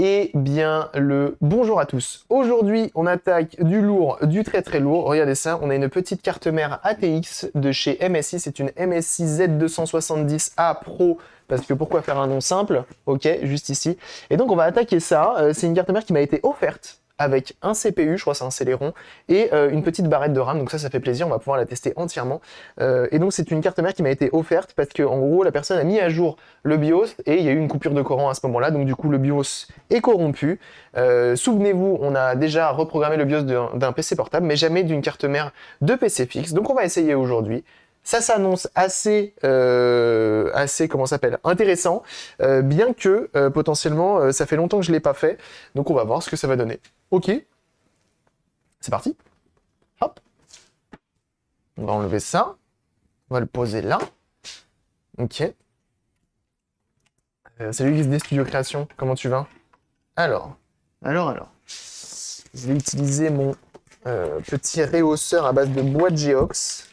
Eh bien, le bonjour à tous. Aujourd'hui, on attaque du lourd, du très très lourd. Regardez ça, on a une petite carte mère ATX de chez MSI. C'est une MSI Z270A Pro. Parce que pourquoi faire un nom simple? Ok, juste ici. Et donc, on va attaquer ça. C'est une carte mère qui m'a été offerte avec un CPU, je crois que c'est un Celeron, et une petite barrette de RAM, donc ça fait plaisir, on va pouvoir la tester entièrement. Et donc c'est une carte mère qui m'a été offerte parce que en gros la personne a mis à jour le BIOS et il y a eu une coupure de courant à ce moment-là, donc du coup le BIOS est corrompu. Souvenez-vous, on a déjà reprogrammé le BIOS d'un PC portable, mais jamais d'une carte mère de PC fixe, donc on va essayer aujourd'hui. Ça s'annonce assez, comment ça s'appelle, intéressant, bien que potentiellement ça fait longtemps que je l'ai pas fait, donc on va voir ce que ça va donner. Ok, c'est parti. Hop, on va enlever ça, on va le poser là. Ok. Salut XD Studio Création, comment tu vas? Alors. Je vais utiliser mon petit réhausseur à base de bois de Geox.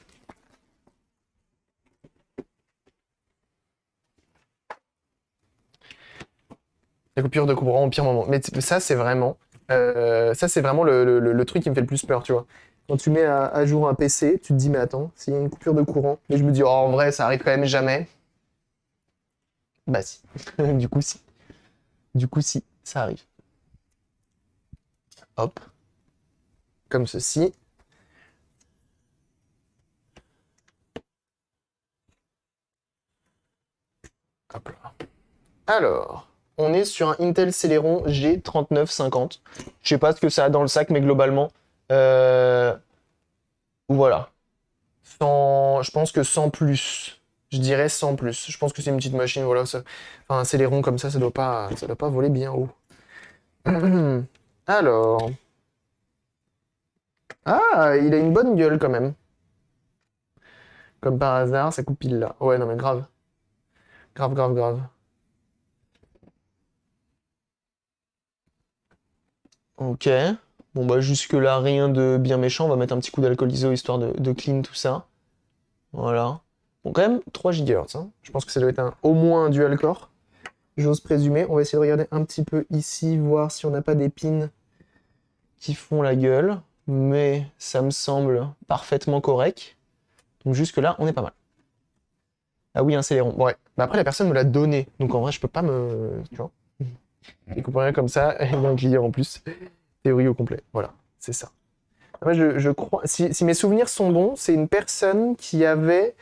La coupure de courant au pire moment. Mais ça, c'est vraiment, le truc qui me fait le plus peur, tu vois. Quand tu mets à jour un PC, tu te dis, mais attends, s'il y a une coupure de courant, mais je me dis, oh, en vrai, ça arrive quand même jamais. Bah si. Du coup, si. Du coup, si, ça arrive. Hop. Comme ceci. Hop là. Alors, on est sur un Intel Celeron G3950. Je sais pas ce que ça a dans le sac, mais globalement, voilà. Je pense que sans plus. Je dirais sans plus. Je pense que c'est une petite machine, voilà. Enfin, un Celeron comme ça doit pas voler bien haut. Alors. Ah, il a une bonne gueule quand même. Comme par hasard, ça coupe pile là. Ouais, non mais grave. Grave, grave, grave. Ok. Bon bah jusque là, rien de bien méchant. On va mettre un petit coup d'alcool iso histoire de clean tout ça. Voilà. Bon, quand même, 3 GHz. Hein. Je pense que ça doit être au moins un dual core. J'ose présumer. On va essayer de regarder un petit peu ici, voir si on n'a pas des pins qui font la gueule. Mais ça me semble parfaitement correct. Donc jusque-là, on est pas mal. Ah oui, un Celeron. Bon, ouais. Bah après, la personne me l'a donné. Donc en vrai, je peux pas me... Tu vois. Il comprend rien comme ça. Il y a un client en plus. Théorie au complet. Voilà, c'est ça. Moi, je crois... Si mes souvenirs sont bons, c'est une personne qui avait...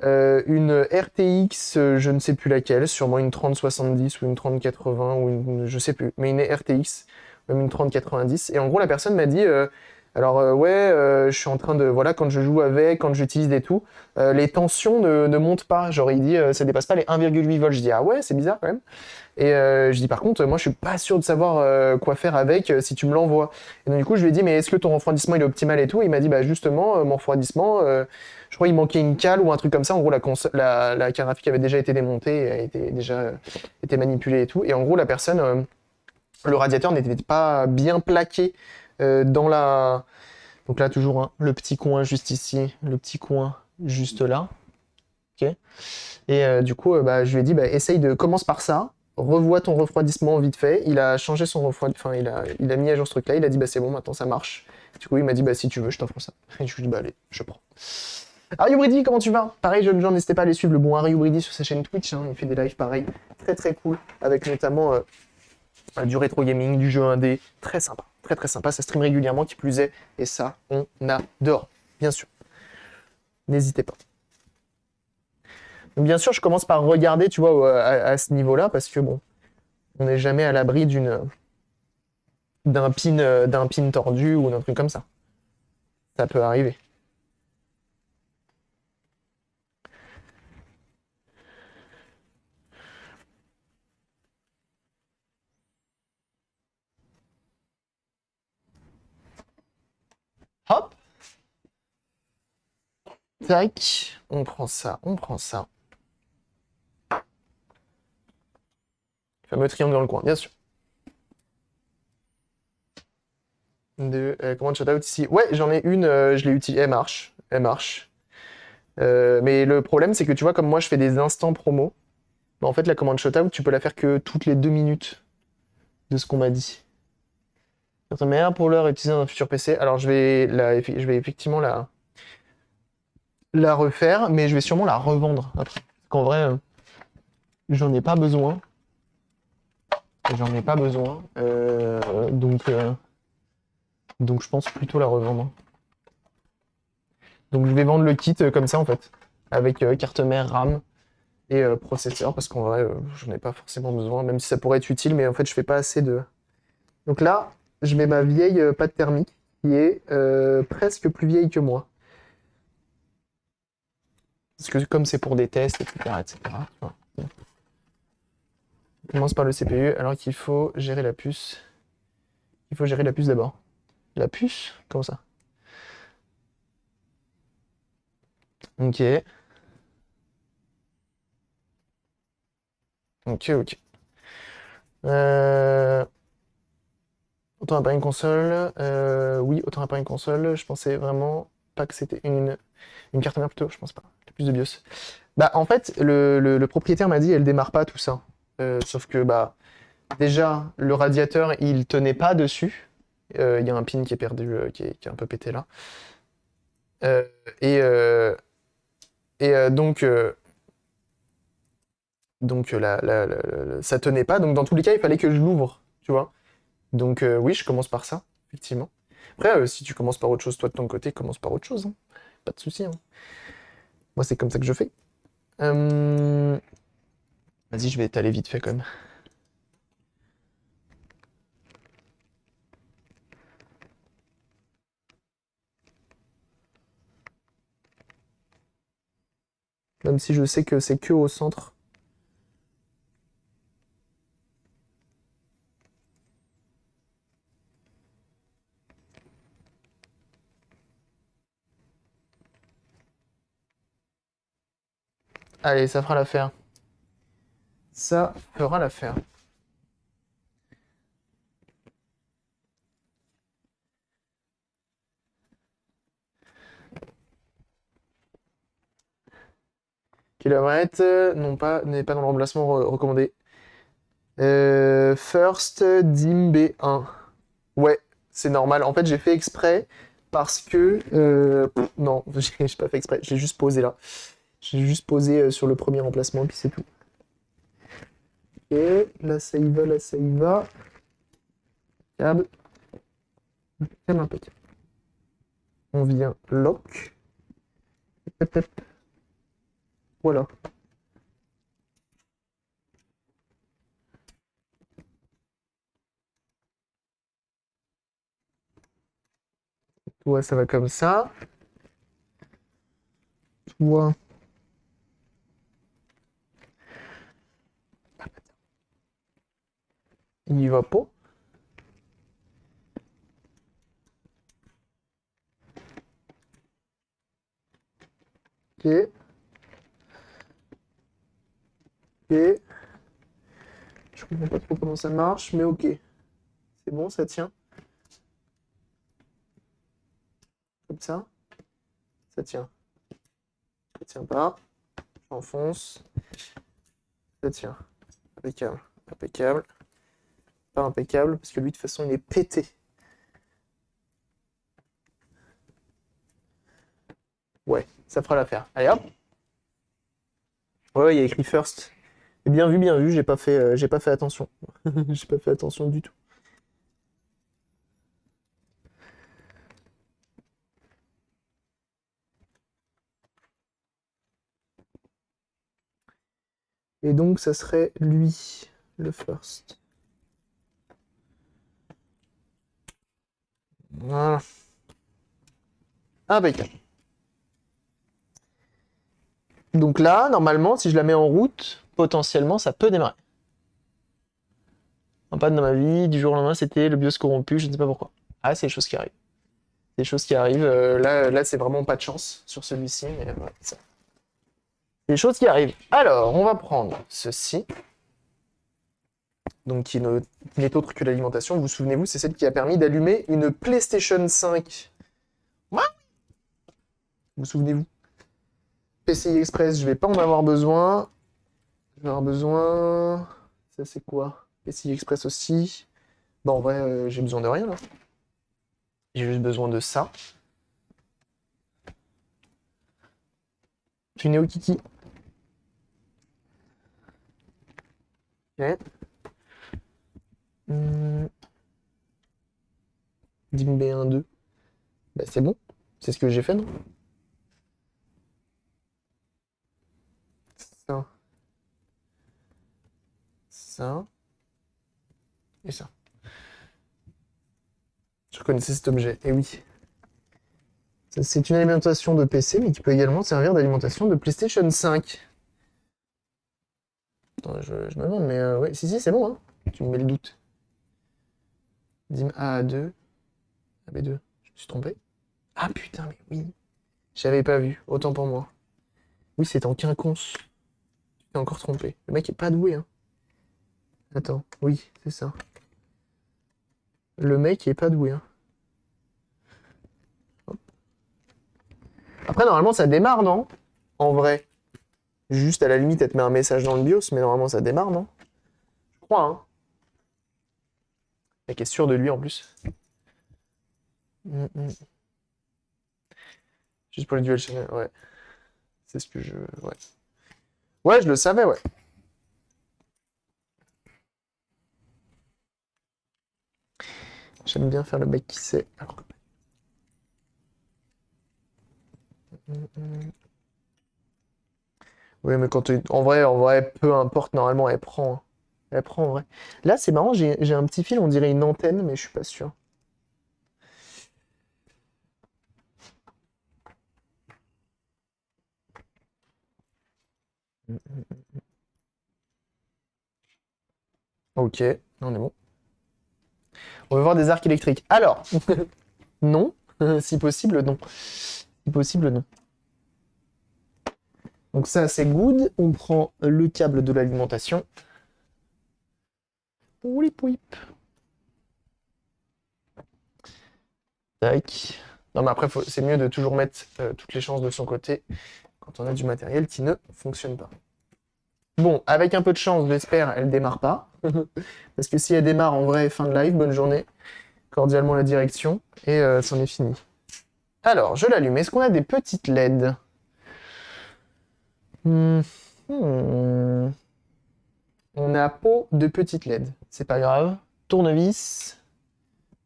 une RTX, je ne sais plus laquelle, sûrement une 3070 ou une 3080 ou je sais plus, mais une RTX, même une 3090. Et en gros, la personne m'a dit, je suis en train de, voilà, quand je joue avec, quand j'utilise et tout, les tensions ne montent pas. Genre, il dit, ça dépasse pas les 1,8 volts. Je dis, ah ouais, c'est bizarre quand même. Et je dis par contre, moi je suis pas sûr de savoir quoi faire avec si tu me l'envoies. Et donc du coup je lui ai dit mais est-ce que ton refroidissement il est optimal et tout? Et il m'a dit bah justement mon refroidissement, je crois il manquait une cale ou un truc comme ça. En gros la carte graphique avait déjà été démontée, était déjà été manipulée et tout. Et en gros la personne, le radiateur n'était pas bien plaqué dans la... Donc là toujours hein, le petit coin juste ici, le petit coin juste là. Ok. Et du coup, je lui ai dit, essaye de commence par ça, revois ton refroidissement vite fait. Il a changé son refroidissement, enfin, il a mis à jour ce truc-là. Il a dit, bah c'est bon, maintenant ça marche. Du coup, il m'a dit, bah si tu veux, je t'offre ça. Et je lui ai dit, bah allez, je prends. Ariubridi, comment tu vas? Pareil, jeunes gens, n'hésitez pas à aller suivre le bon Ariubridi sur sa chaîne Twitch. Hein, il fait des lives pareil, très très cool, avec notamment du rétro gaming, du jeu indé, très sympa, très très sympa. Ça stream régulièrement, qui plus est, et ça, on adore, bien sûr. N'hésitez pas. Donc bien sûr, je commence par regarder, tu vois, à ce niveau-là, parce que bon, on n'est jamais à l'abri d'un pin tordu ou d'un truc comme ça. Ça peut arriver. Hop, tac, on prend ça, on prend ça. Le fameux triangle dans le coin, bien sûr. Command shoutout ici. Ouais, j'en ai une, je l'ai utilisée, elle marche, elle marche. Mais le problème, c'est que tu vois, comme moi, je fais des instants promo, bah, en fait, la commande shoutout, tu peux la faire que toutes les 2 minutes. de ce qu'on m'a dit. Carte mère pour l'heure utilisée dans un futur PC. Alors je vais effectivement la refaire, mais je vais sûrement la revendre après. Parce qu'en vrai, j'en ai pas besoin. J'en ai pas besoin. Donc je pense plutôt la revendre. Donc je vais vendre le kit comme ça en fait. Avec carte mère, RAM et processeur. Parce qu'en vrai, j'en ai pas forcément besoin. Même si ça pourrait être utile, mais en fait je fais pas assez de. Donc là, je mets ma vieille pâte thermique qui est presque plus vieille que moi. Parce que comme c'est pour des tests, etc., etc. Voilà. On commence par le CPU alors qu'il faut gérer la puce. Il faut gérer la puce d'abord. La puce? Comment ça? Ok. Ok, ok. Euh... Autant appareil une console. Oui, autant appareil une console. Je pensais vraiment pas que c'était une carte mère plutôt. Je pense pas. Plus de BIOS. Bah, en fait, le propriétaire m'a dit elle démarre pas tout ça. Sauf que, bah, déjà, le radiateur, il tenait pas dessus. Il y a un pin qui est perdu, qui est un peu pété là. Euh, et euh, donc, ça tenait pas. Donc, dans tous les cas, il fallait que je l'ouvre, tu vois. Donc, oui, je commence par ça, effectivement. Après, si tu commences par autre chose, toi, de ton côté, commence par autre chose, hein. Pas de souci, hein. Moi, c'est comme ça que je fais. Euh, Vas-y, je vais étaler vite fait, quand même. Même si je sais que c'est que au centre. Allez, ça fera l'affaire. Ça fera l'affaire. Kilomètre, non pas, n'est pas dans le remplacement recommandé. First Dim B1. Ouais, c'est normal. En fait, j'ai fait exprès parce que. Non, j'ai pas fait exprès. J'ai juste posé là. J'ai juste posé sur le premier remplacement et puis c'est tout. Ok, là ça y va, là ça y va. Câble. Câble impeccable. On vient lock. Hop, hop. Voilà. Toi, ça va comme ça. Toi. Il y va pas. Ok. Ok. Je comprends pas trop comment ça marche, mais ok. C'est bon, ça tient. Comme ça. Ça tient. Ça tient pas. J'enfonce. Ça tient. Impeccable. Impeccable. Pas impeccable, parce que lui, de toute façon, il est pété. Ouais, ça fera l'affaire. Allez hop. Ouais, il y a écrit first. Bien vu, j'ai pas fait attention. J'ai pas fait attention du tout. Et donc, ça serait lui, le first. Voilà. Impeccable. Donc là, normalement, si je la mets en route, potentiellement, ça peut démarrer. Un panne dans ma vie, du jour au lendemain, c'était le BIOS corrompu, je ne sais pas pourquoi. Ah, c'est des choses qui arrivent. Des choses qui arrivent. Là c'est vraiment pas de chance sur celui-ci, mais voilà, ça. Des choses qui arrivent. Alors, on va prendre ceci. Donc, qui n'est autre que l'alimentation. Vous vous souvenez-vous, c'est celle qui a permis d'allumer une PlayStation 5. Ouais. Vous vous souvenez-vous? PCI Express, je vais pas en avoir besoin. Je vais avoir besoin. Ça, c'est quoi? PCI Express aussi. Bon, en vrai, j'ai besoin de rien, là. J'ai juste besoin de ça. Tu Néo Kiki. Ok. Hmm. Dim B1-2. Bah, c'est bon. C'est ce que j'ai fait, non? Ça, ça et ça. Je reconnaissais cet objet. Et oui. C'est une alimentation de PC, mais qui peut également servir d'alimentation de PlayStation 5. Attends, je me demande, mais ouais, si, c'est bon, hein. Tu me mets le doute. Dim A2. AB2. Je me suis trompé. Ah putain, mais oui. J'avais pas vu. Autant pour moi. Oui, c'est en quinconce. Tu t'es encore trompé. Le mec est pas doué, hein. Attends. Oui, c'est ça. Le mec est pas doué, hein. Hop. Après, normalement, ça démarre, non? En vrai. Juste, à la limite, elle te met un message dans le BIOS, mais normalement, ça démarre, non? Je crois, hein. Le mec est sûr de lui, en plus. Mm. Juste pour le dual channel, ouais. C'est ce que je... Ouais. Ouais, je le savais, ouais. J'aime bien faire le mec qui sait. Alors que- Mm. Oui, mais en vrai, peu importe, normalement, elle prend, hein. Elle prend, en vrai. Là, c'est marrant, j'ai un petit fil, on dirait une antenne, mais je suis pas sûr. Ok, on est bon. On va voir des arcs électriques. Alors, non. Si possible, non. Si possible, non. Donc ça, c'est good. On prend le câble de l'alimentation. Ouip, ouip. Tac. Non, mais après, c'est mieux de toujours mettre toutes les chances de son côté quand on a du matériel qui ne fonctionne pas. Bon, avec un peu de chance, j'espère, elle démarre pas. Parce que si elle démarre, en vrai, fin de live, bonne journée. Cordialement la direction. Et c'en est fini. Alors, je l'allume. Est-ce qu'on a des petites LED? Hmm. Hmm. On a peau de petites LED. C'est pas grave. Tournevis.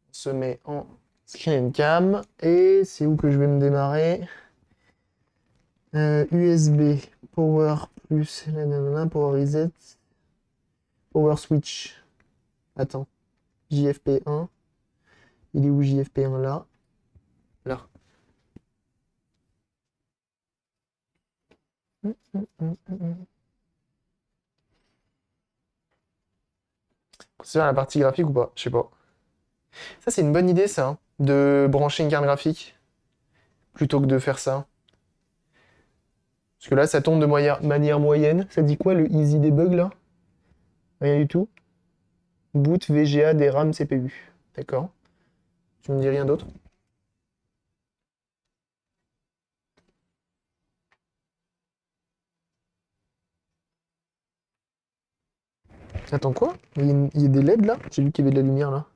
On se met en screen and cam. Et c'est où que je vais me démarrer? USB. Power plus. Nanana, power reset. Power switch. Attends. JFP1. Il est où JFP1 là? Là. C'est la partie graphique ou pas? Je sais pas. Ça, c'est une bonne idée, ça, hein, de brancher une carte graphique plutôt que de faire ça. Parce que là, ça tombe de manière moyenne. Ça dit quoi, le Easy Debug, là? Rien du tout. Boot, VGA, DRAM, CPU. D'accord. Tu me dis rien d'autre? Attends, quoi? Il y a des LED, là? J'ai vu qu'il y avait de la lumière, là.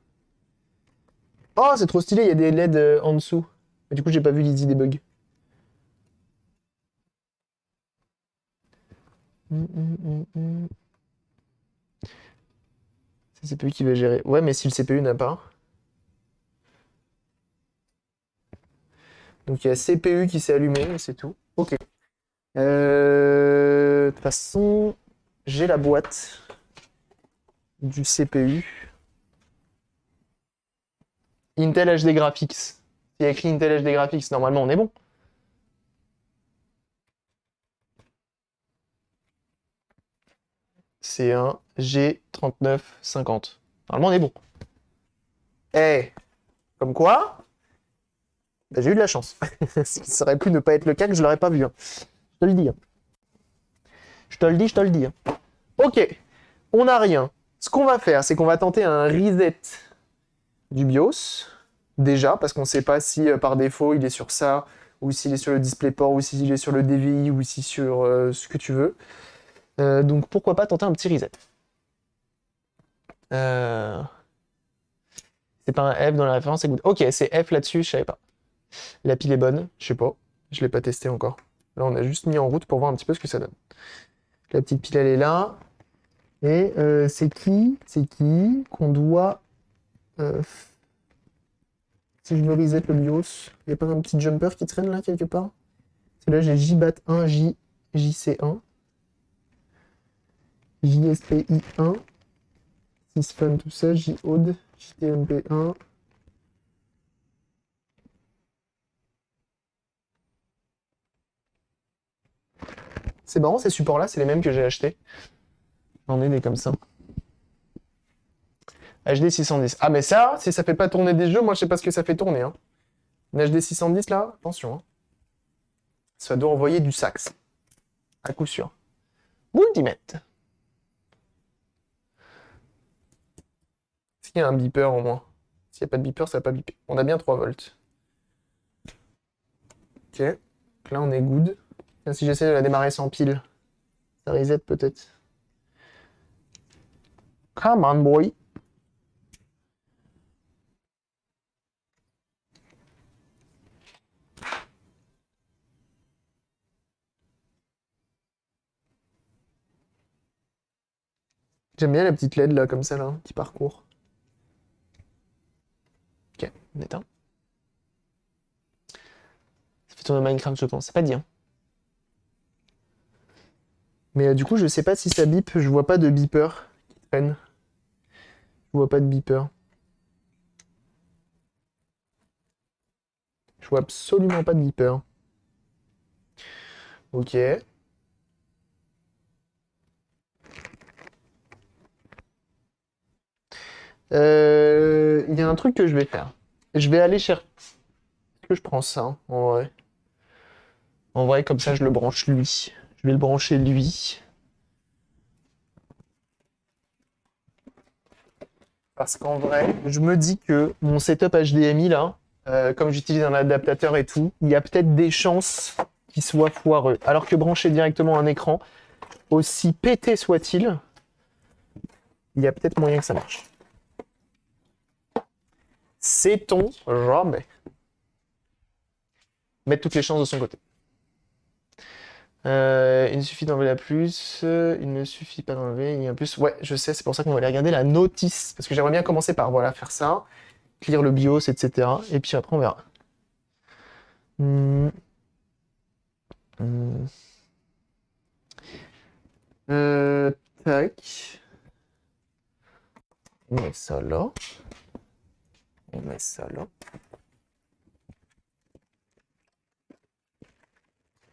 Oh, c'est trop stylé, il y a des LED en dessous. Mais du coup, j'ai pas vu l'Easy Debug. Hum. C'est le CPU qui va gérer. Ouais, mais si le CPU n'a pas. Donc il y a CPU qui s'est allumé, et c'est tout. Ok. De toute façon, j'ai la boîte du CPU. Intel HD Graphics. Il y a écrit Intel HD Graphics, normalement on est bon. C'est un G3950. Normalement on est bon. Eh, comme quoi, bah, j'ai eu de la chance. Ça aurait pu ne pas être le cas que je l'aurais pas vu, hein. Je te le dis, hein. Je te le dis, hein. Ok, on n'a rien. Ce qu'on va faire, c'est qu'on va tenter un reset du BIOS. Déjà, parce qu'on ne sait pas si par défaut il est sur ça, ou s'il est sur le DisplayPort, ou s'il est sur le DVI, ou si sur ce que tu veux. Donc pourquoi pas tenter un petit reset. Euh, C'est pas un F dans la référence, c'est good. Ok, c'est F là-dessus, je savais pas. La pile est bonne, je sais pas. Je l'ai pas testé encore. Là, on a juste mis en route pour voir un petit peu ce que ça donne. La petite pile, elle est là. Et c'est qui qu'on doit... si je veux reset le BIOS, il n'y a pas un petit jumper qui traîne là quelque part? C'est là, j'ai JBAT1, JC1, JSPI1, Sysfun, tout ça, JAUD, JTMP1. C'est marrant, ces supports-là, c'est les mêmes que j'ai achetés. J'en ai des comme ça. HD 610. Ah, mais ça, si ça fait pas tourner des jeux, moi, je sais pas ce que ça fait tourner. Hein. Une HD 610, là, attention. Hein. Ça doit envoyer du sax. À coup sûr. Multimètre. Est-ce qu'il y a un beeper au moins? S'il n'y a pas de beeper, ça va pas beeper. On a bien 3 volts. Ok. Donc là, on est good. Tiens, si j'essaie de la démarrer sans pile, ça reset peut-être. Come on, boy. J'aime bien la petite LED là, comme ça, là, qui parcourt. Ok, on éteint. Ça fait tourner Minecraft, je pense. C'est pas dit, hein. Mais du coup, je sais pas si ça bip. Je vois pas de beeper qui traîne. Je vois pas de beeper. Je vois absolument pas de beeper. Ok. Il y a un truc que je vais faire. Je vais aller chercher. Est-ce que je prends ça, hein, en vrai? En vrai, comme ça, je le branche lui. Je vais le brancher lui. Parce qu'en vrai, je me dis que mon setup HDMI, là, comme j'utilise un adaptateur et tout, il y a peut-être des chances qu'il soit foireux. Alors que brancher directement un écran, aussi pété soit-il, il y a peut-être moyen que ça marche. Sait-on jamais. Mettre toutes les chances de son côté. Il ne suffit d'enlever la plus, il ne suffit pas d'enlever, il y a un plus. Ouais, je sais, c'est pour ça qu'on va aller regarder la notice. Parce que j'aimerais bien commencer par voilà, faire ça, clear le BIOS, etc. Et puis après, on verra. Hmm. Hmm. Tac. On met ça là. On met ça là.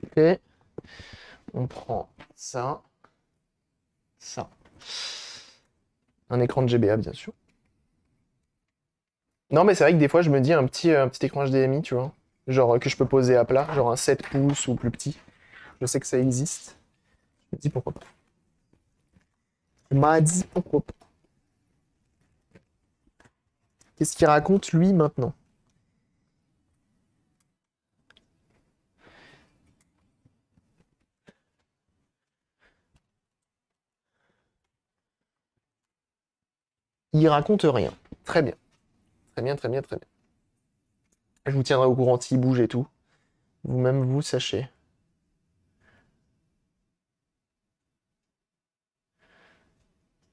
Ok. On prend ça. Ça. Un écran de GBA, bien sûr. Non, mais c'est vrai que des fois, je me dis un petit écran HDMI, tu vois. Genre que je peux poser à plat, genre un 7 pouces ou plus petit. Je sais que ça existe. Je me dis pourquoi pas. On m'a dit pourquoi pas. Qu'est-ce qu'il raconte lui maintenant? Il raconte rien. Très bien. Très bien, très bien, très bien. Je vous tiendrai au courant s'il bouge et tout. Vous-même, vous sachez.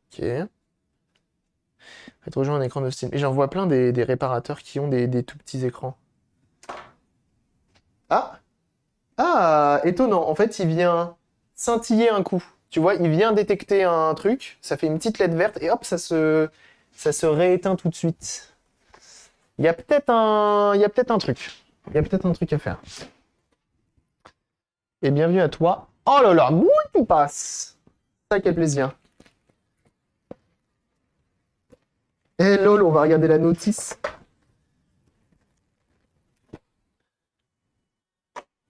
Ok. Faites rejoindre un écran de Steam. Et j'en vois plein des réparateurs qui ont des tout petits écrans. Ah! Ah! Étonnant. En fait, il vient scintiller un coup. Tu vois, il vient détecter un truc, ça fait une petite LED verte et hop, ça se rééteint tout de suite. Il y a peut-être un truc. Il y a peut-être un truc à faire. Et bienvenue à toi. Oh là là, oui, tu passes. Ça, quel plaisir. Eh lol, on va regarder la notice.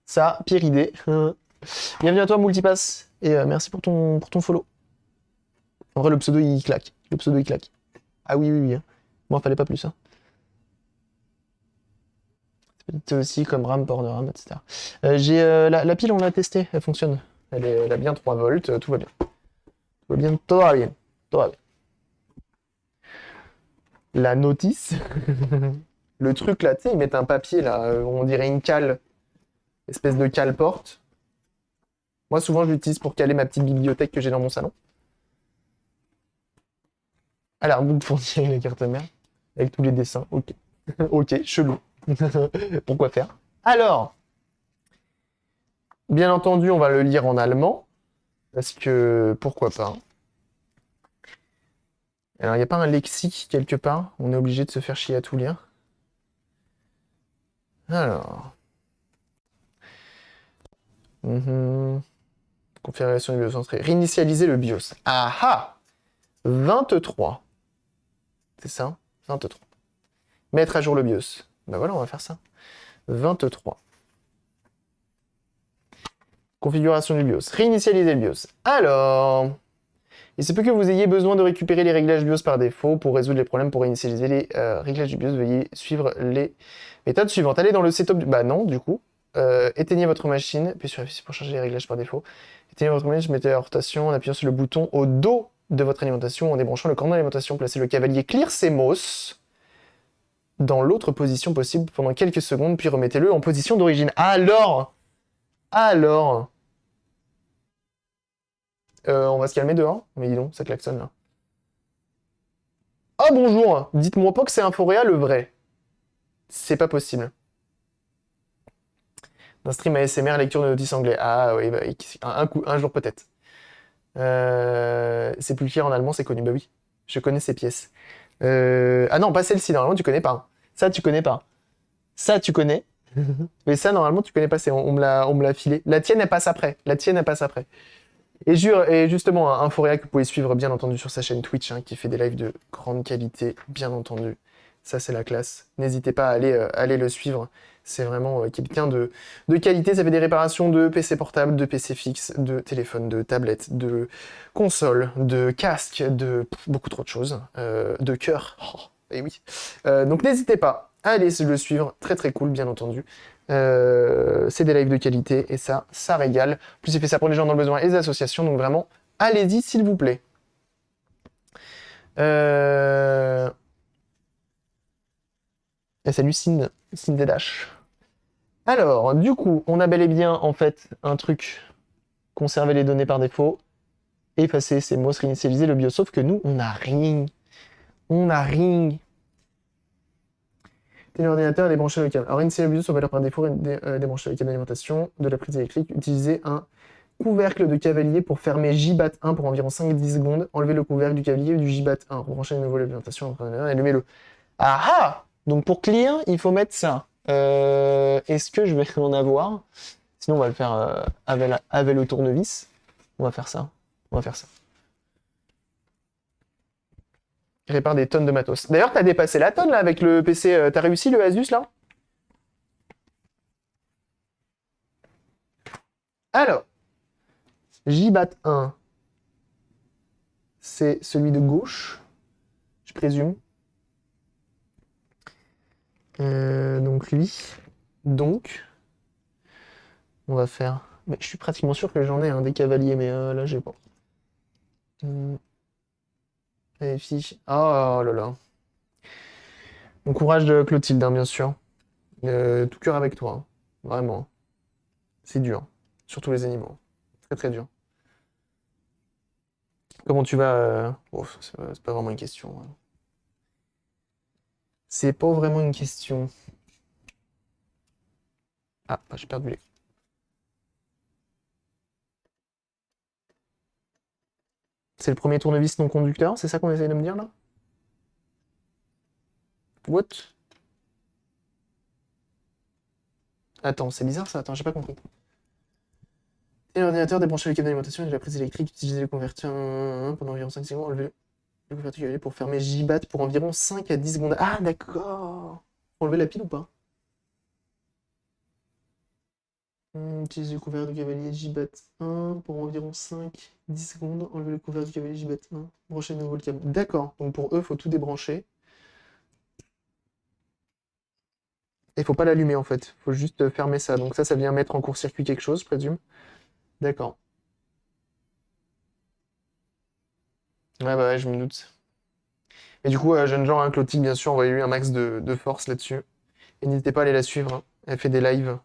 Ça, pire idée. Bienvenue à toi, Multipass. Et merci pour ton follow. En vrai, le pseudo, il claque. Le pseudo, il claque. Ah oui, oui, oui. Hein. Moi, fallait pas plus. Hein. C'est aussi comme RAM, port de RAM, etc. J'ai la pile, on l'a testée. Elle fonctionne. Elle a bien 3 volts. Tout va bien. Tout va bien. Tout va bien. Tout va bien. la notice. Le truc là, tu sais, ils mettent un papier là, on dirait une cale, espèce de cale porte. Moi, souvent, je l'utilise pour caler ma petite bibliothèque que j'ai dans mon salon. Alors, un bout de fourniture avec la carte mère, avec tous les dessins. Ok. Ok, chelou. Pourquoi faire? Alors, bien entendu, on va le lire en allemand, parce que pourquoi pas. Alors, il n'y a pas un lexique quelque part? On est obligé de se faire chier à tout lire. Alors. Configuration du BIOS entrée. Réinitialiser le BIOS. Ah ah! 23. C'est ça? 23. Mettre à jour le BIOS. Ben voilà, on va faire ça. 23. Configuration du BIOS. Réinitialiser le BIOS. Alors, il se peut que vous ayez besoin de récupérer les réglages BIOS par défaut. Pour résoudre les problèmes, pour réinitialiser les réglages du BIOS, veuillez suivre les méthodes suivantes. Allez dans le setup du... Bah non, du coup. Éteignez votre machine, appuyez sur F6 pour changer les réglages par défaut. Éteignez votre machine, mettez la rotation en appuyant sur le bouton au dos de votre alimentation. En débranchant le cordon d'alimentation, placez le cavalier Clear CMOS dans l'autre position possible pendant quelques secondes, puis remettez-le en position d'origine. Alors, on va se calmer dehors. Mais dis donc, ça klaxonne là. Ah bonjour, dites-moi pas que c'est Inforéa le vrai. C'est pas possible. D'un stream ASMR, lecture de notices anglais. Ah oui, bah, un jour peut-être. C'est plus clair en allemand, c'est connu. Bah oui, je connais ces pièces. Ah non, pas celle-ci, normalement tu connais pas. Ça, tu connais pas. Ça, tu connais. Mais ça, normalement, tu connais pas. On me l'a filé. La tienne, elle passe après. La tienne, elle passe après. Et justement, un Inforéa que vous pouvez suivre, bien entendu, sur sa chaîne Twitch, hein, qui fait des lives de grande qualité, bien entendu. Ça, c'est la classe. N'hésitez pas à aller le suivre. C'est vraiment quelqu'un de qualité. Ça fait des réparations de PC portable, de PC fixe, de téléphone, de tablette, de console, de casque, de beaucoup trop de choses. De cœur. Oh, et oui. Donc n'hésitez pas à aller le suivre. Très très cool, bien entendu. C'est des lives de qualité et ça régale. En plus, il fait ça pour les gens dans le besoin et les associations. Donc vraiment, allez-y s'il vous plaît. Et salut Cindedash. Alors, du coup, on a bel et bien, en fait, un truc, conserver les données par défaut, effacer ces mots, réinitialiser le BIOS, sauf que nous, on n'a rien. On n'a rien. L'ordinateur et débrancher le câble. Alors, réinitialiser le BIOS, on va leur par défaut débrancher le câble d'alimentation de la prise électrique, utiliser un couvercle de cavalier pour fermer JBAT1 pour environ 5-10 secondes, enlever le couvercle du cavalier du JBAT1, rebrancher de nouveau l'alimentation, et allumez-le. Ah ah! Donc pour clear, il faut mettre ça. Est-ce que je vais en avoir? Sinon, on va le faire avec le tournevis. On va faire ça. On va faire ça. Il répare des tonnes de matos. D'ailleurs, t'as dépassé la tonne là avec le PC. T'as réussi le Asus là? Alors, JBAT1, c'est celui de gauche, je présume. Donc lui. Donc, on va faire... Mais je suis pratiquement sûr que j'en ai un des cavaliers, mais là, j'ai pas. Les filles. Oh là là. Bon courage, Clotilde, hein, bien sûr. Tout cœur avec toi, hein. Vraiment. C'est dur. Surtout les animaux. Très très dur. Comment tu vas oh, c'est pas vraiment une question, hein. C'est pas vraiment une question. Ah, bah, j'ai perdu les... C'est le premier tournevis non conducteur, c'est ça qu'on essaye de me dire là? What? Attends, c'est bizarre ça, attends, j'ai pas compris. Et l'ordinateur, débrancher le câble d'alimentation et de la prise électrique, utiliser le convertir pendant environ 5 secondes, enlever le convertir cavalier pour fermer JBAT pour environ 5 à 10 secondes. Ah d'accord! Faut enlever la pile ou pas? Utiliser le couvert du cavalier JBAT1 pour environ 5-10 secondes. Enlever le couvert du cavalier JBAT1. Brancher de nouveau le câble. D'accord. Donc pour eux, il faut tout débrancher. Et il faut pas l'allumer en fait. Il faut juste fermer ça. Donc ça vient mettre en court-circuit quelque chose, je présume. D'accord. Ouais, bah ouais, je me doute. Et du coup, jeune genre, hein, Clotilde, bien sûr, envoyez-lui un max de force là-dessus. Et n'hésitez pas à aller la suivre, hein. Elle fait des lives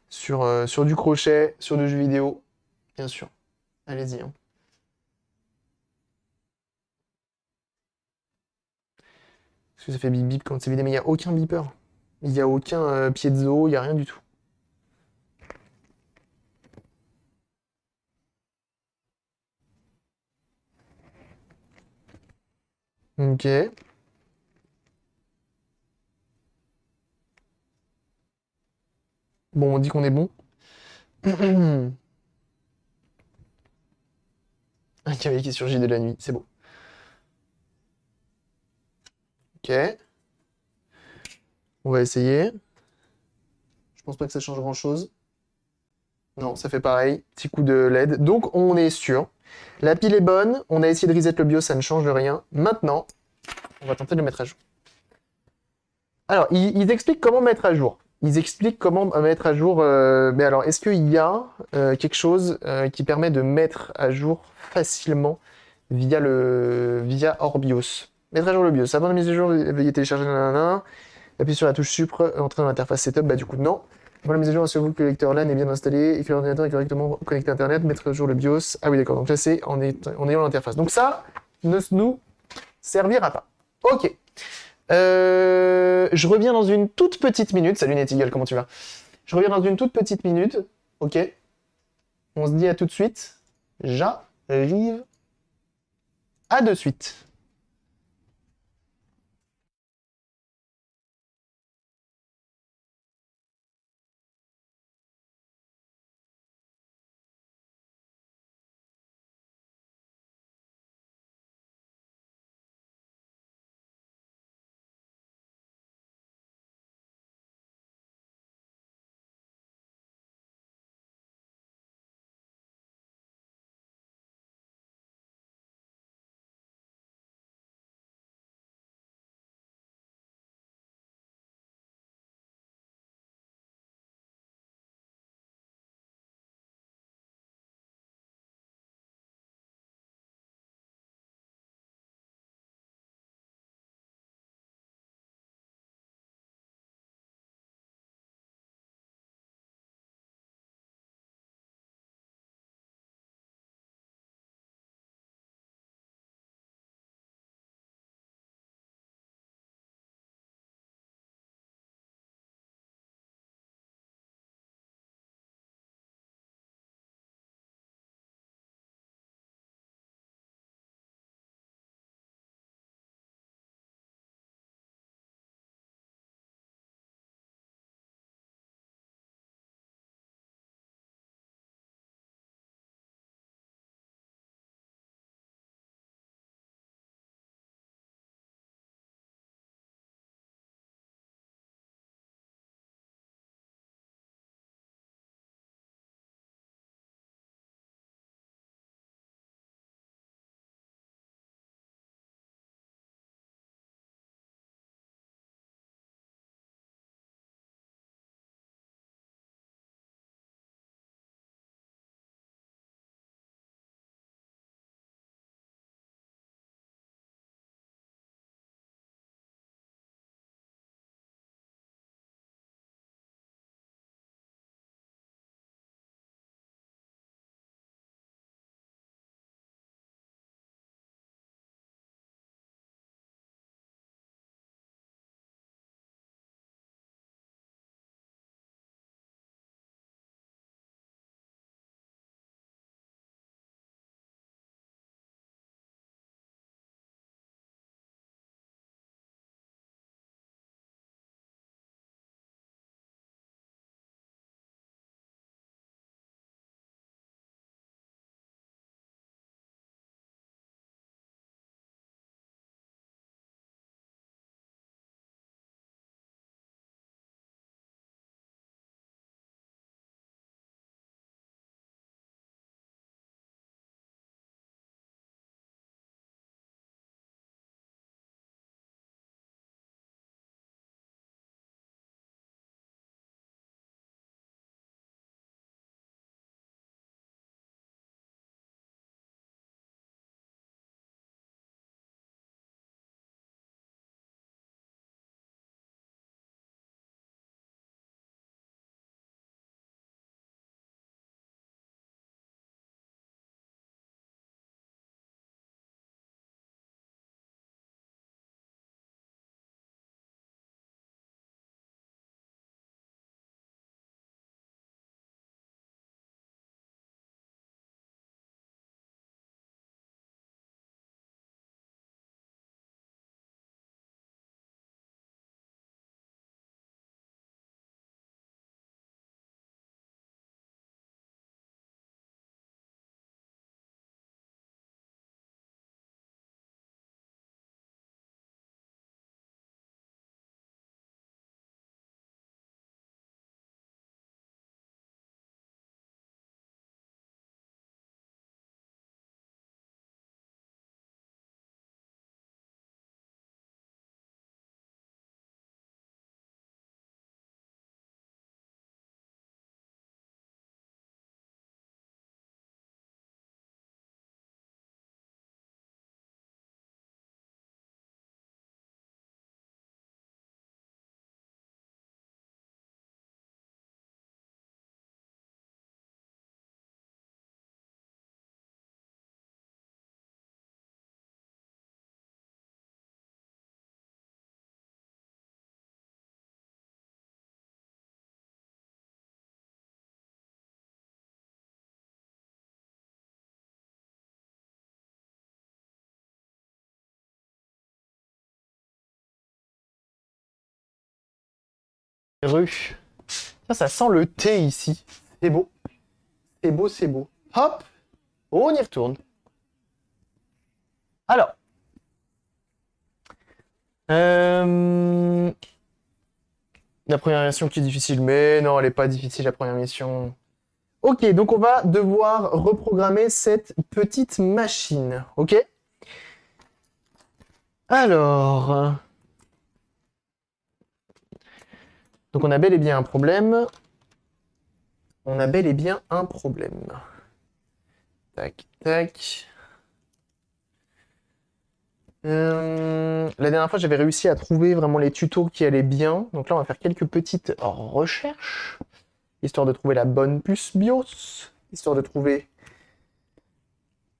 sur du crochet, sur du jeu vidéo, bien sûr. Allez-y, hein. Parce que ça fait bip bip quand c'est vidé, mais il n'y a aucun beeper. Il n'y a aucun piezo, il n'y a rien du tout. Ok. Bon, on dit qu'on est bon. Un cavalier qui surgit de la nuit, c'est beau. Ok. On va essayer. Je pense pas que ça change grand-chose. Non, ça fait pareil. Petit coup de LED. Donc, on est sûr. La pile est bonne. On a essayé de reset le BIOS, ça ne change rien. Maintenant, on va tenter de le mettre à jour. Alors, ils expliquent comment mettre à jour. Ils expliquent comment mettre à jour. Mais alors, est-ce qu'il y a quelque chose qui permet de mettre à jour facilement via hors BIOS? Mettre à jour le BIOS. Avant la mise à jour, veuillez télécharger. Nanana. Appuyez sur la touche Supre, entrer dans l'interface Setup. Bah, du coup, non. Avant la mise à jour, assurez-vous que le lecteur LAN est bien installé et que l'ordinateur est correctement connecté à Internet. Mettre à jour le BIOS. Ah oui, d'accord. Donc là, c'est en ayant l'interface. Donc ça ne nous servira pas. Ok. Je reviens dans une toute petite minute. Salut Netigal, comment tu vas? Je reviens dans une toute petite minute. Ok. On se dit à tout de suite. J'arrive. À de suite. Rue. Ça sent le thé ici. C'est beau. C'est beau, c'est beau. Hop, on y retourne. Alors. La première mission qui est difficile, mais non, elle n'est pas difficile, la première mission. Ok, donc on va devoir reprogrammer cette petite machine, ok? Alors... Donc on a bel et bien un problème. On a bel et bien un problème. Tac, tac. La dernière fois, j'avais réussi à trouver vraiment les tutos qui allaient bien. Donc là, on va faire quelques petites recherches, histoire de trouver la bonne puce BIOS, histoire de trouver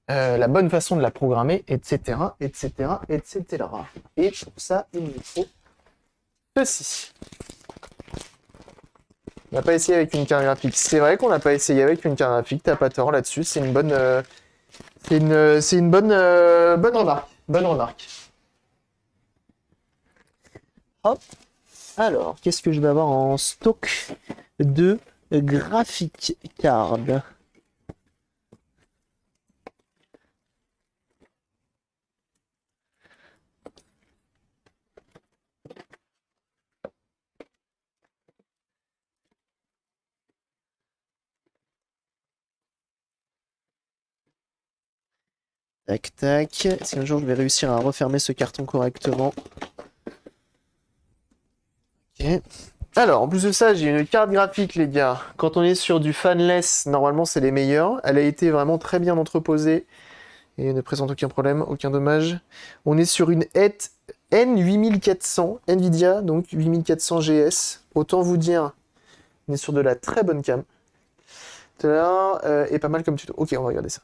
la bonne façon de la programmer, etc., etc., etc. Et pour ça, il nous faut ceci. On n'a pas essayé avec une carte graphique. C'est vrai qu'on n'a pas essayé avec une carte graphique, t'as pas tort là-dessus. C'est une bonne, c'est une bonne, bonne remarque. Bonne remarque. Hop. Alors, qu'est-ce que je vais avoir en stock de graphic card? Tac, tac. Est-ce qu'un jour je vais réussir à refermer ce carton correctement? Ok. Alors, en plus de ça, j'ai une carte graphique, les gars. Quand on est sur du fanless, normalement, c'est les meilleurs. Elle a été vraiment très bien entreposée et ne présente aucun problème, aucun dommage. On est sur une N8400 Nvidia, donc 8400 GS. Autant vous dire, on est sur de la très bonne cam. Là, est pas mal comme tuto. Ok, on va regarder ça.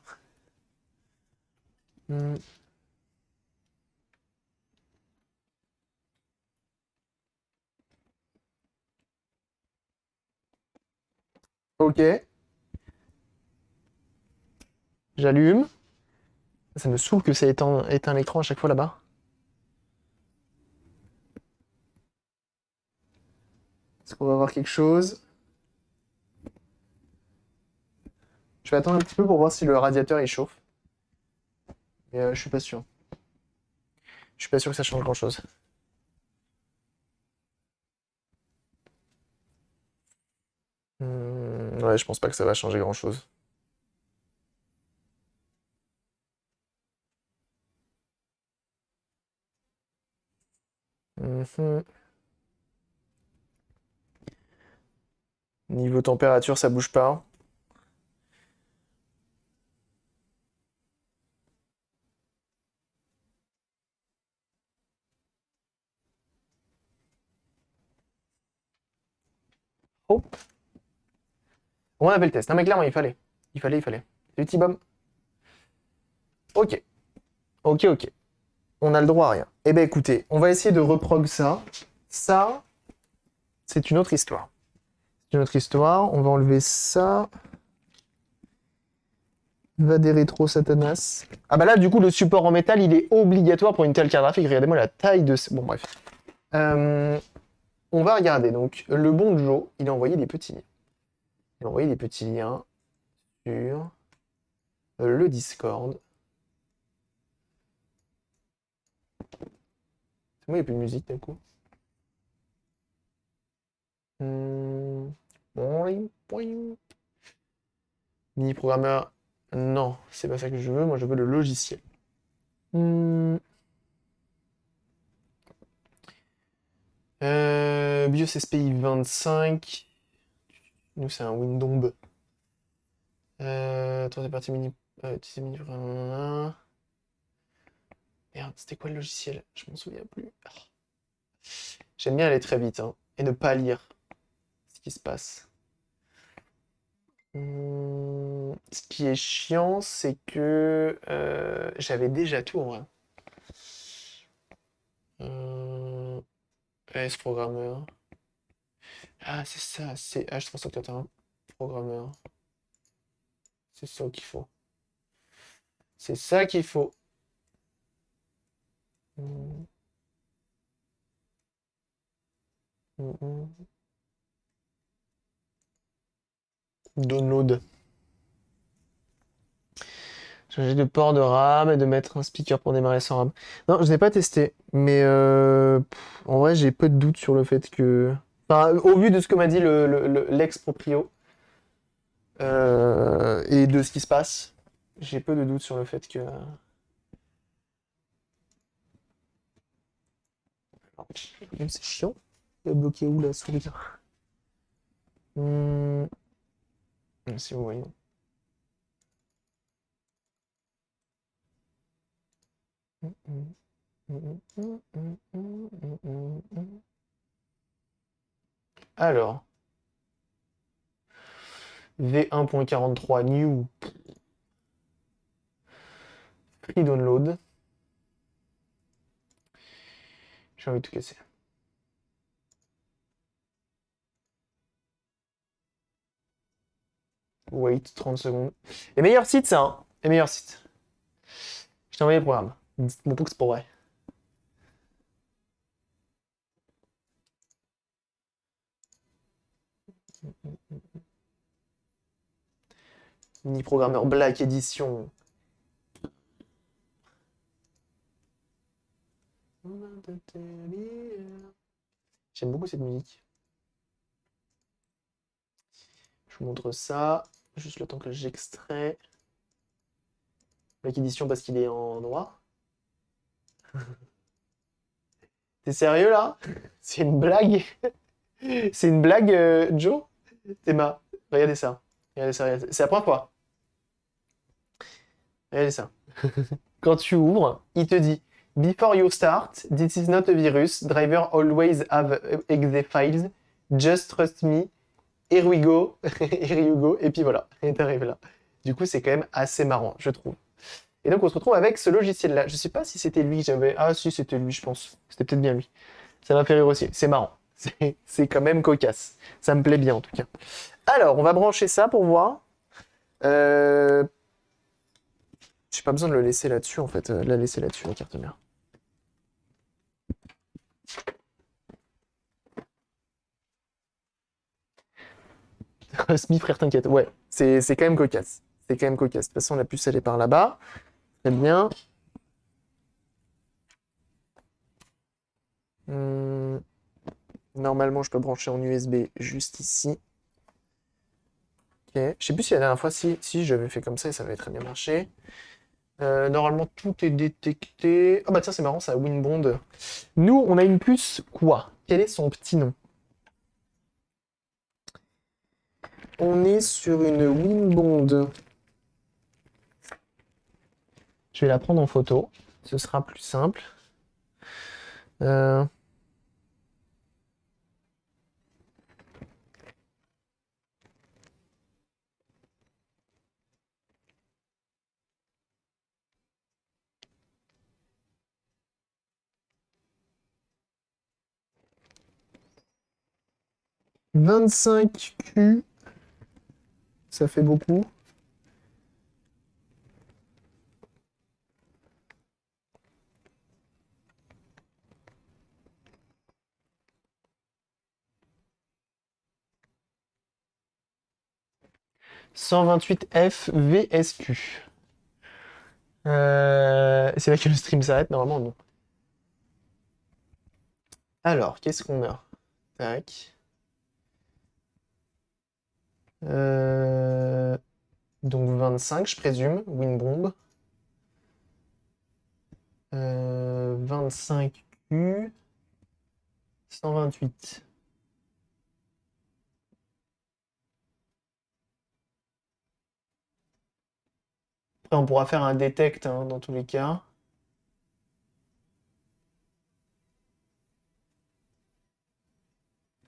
Hmm. Ok, j'allume. Ça me saoule que ça éteint l'écran à chaque fois là-bas. Est-ce qu'on va voir quelque chose? Je vais attendre un petit peu pour voir si le radiateur il chauffe. Mais je suis pas sûr. Je suis pas sûr que ça change grand-chose. Ouais, je pense pas que ça va changer grand-chose. Mhm. Niveau température, ça bouge pas. Hop. On avait le test. Non mais clairement, il fallait. Il fallait. C'est le petit bum. Ok. Ok, ok. On a le droit à rien. Eh ben écoutez, on va essayer de reprog ça. Ça, c'est une autre histoire. C'est une autre histoire. On va enlever ça. Va des rétros Satanas. Ah bah là, du coup, le support en métal, il est obligatoire pour une telle carte graphique. Regardez-moi la taille de... Bon, bref. Euh, on va regarder. Donc, le bon Joe, il a envoyé des petits liens. Il a envoyé des petits liens sur le Discord. C'est moi, il n'y a plus de musique, d'un coup. Boing, boing. Mini-programmeur. Non, c'est pas ça que je veux. Moi, je veux le logiciel. Hmm. BIOS SPI 25. Nous, c'est un Windows. Troisième partie mini. Utiliser mini. Merde, c'était quoi le logiciel? Je m'en souviens plus. Ah. J'aime bien aller très vite hein, et ne pas lire ce qui se passe. Ce qui est chiant, c'est que j'avais déjà tout en vrai. AS programmeur. Ah, c'est ça, c'est H381 programmeur. C'est ça qu'il faut. C'est ça qu'il faut. Hum, hum, hum. Download. Changer de port de RAM et de mettre un speaker pour démarrer sans RAM. Non, je n'ai pas testé, mais en vrai, j'ai peu de doutes sur le fait que... Enfin, au vu de ce que m'a dit l'ex-proprio et de ce qui se passe, j'ai peu de doutes sur le fait que... C'est chiant. Il a bloqué où la souris? Hmm, si vous voyez. Alors, V1.43 new, free download. J'ai envie de tout casser. Wait 30 secondes. Les meilleurs sites, ça, hein. Les meilleurs sites. Je t'ai envoyé le programme. Dites-moi pas que c'est pour vrai. Mini programmeur Black Edition. J'aime beaucoup cette musique. Je vous montre ça. Juste le temps que j'extrais. Black Edition parce qu'il est en noir. T'es sérieux là? C'est une blague? C'est une blague, Joe? Théma, regardez ça. Regardez ça, regardez ça. C'est la première fois. Regardez ça. Quand tu ouvres, il te dit Before you start, this is not a virus. Driver always have exe files. Just trust me. Here we go. Here you go. Et puis voilà, et t'arrives là. Du coup, c'est quand même assez marrant, je trouve. Et donc, on se retrouve avec ce logiciel-là. Je sais pas si c'était lui que j'avais. Ah, si, c'était lui, je pense. C'était peut-être bien lui. Ça m'a fait rire aussi. C'est marrant. C'est quand même cocasse. Ça me plaît bien, en tout cas. Alors, on va brancher ça pour voir. J'ai pas besoin de le laisser là-dessus, en fait. La laisser là-dessus, la carte mère. Smi, frère, t'inquiète. Ouais, c'est quand même cocasse. C'est quand même cocasse. De toute façon, la puce, elle est par là-bas. Très bien. Normalement, je peux brancher en USB juste ici. Ok. Je sais plus si la dernière fois, si j'avais fait comme ça et ça avait très bien marché. Normalement, tout est détecté. Ah bah tiens, c'est marrant, ça, Winbond. Nous, on a une puce quoi? Quel est son petit nom? On est sur une Winbond. Je vais la prendre en photo. Ce sera plus simple. Euh... 25Q, ça fait beaucoup. « 128F VSQ. C'est là que le stream s'arrête, normalement, non. Alors, qu'est-ce qu'on a? Tac. Donc 25, je présume, Winbomb. 25Q, 128. Après, on pourra faire un detect hein, dans tous les cas. «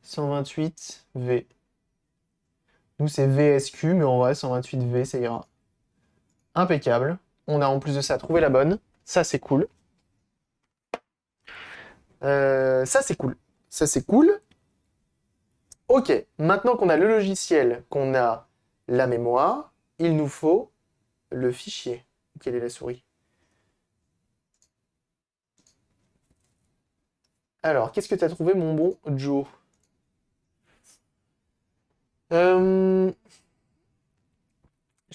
128 V. Nous, c'est VSQ, mais en vrai, 128 V, ça ira. Impeccable. On a en plus de ça trouvé la bonne. Ça, c'est cool. Ça, c'est cool. Ça, c'est cool. Ok, maintenant qu'on a le logiciel, qu'on a la mémoire, il nous faut le fichier. Quelle est la souris? Alors, qu'est-ce que tu as trouvé, mon bon Joe?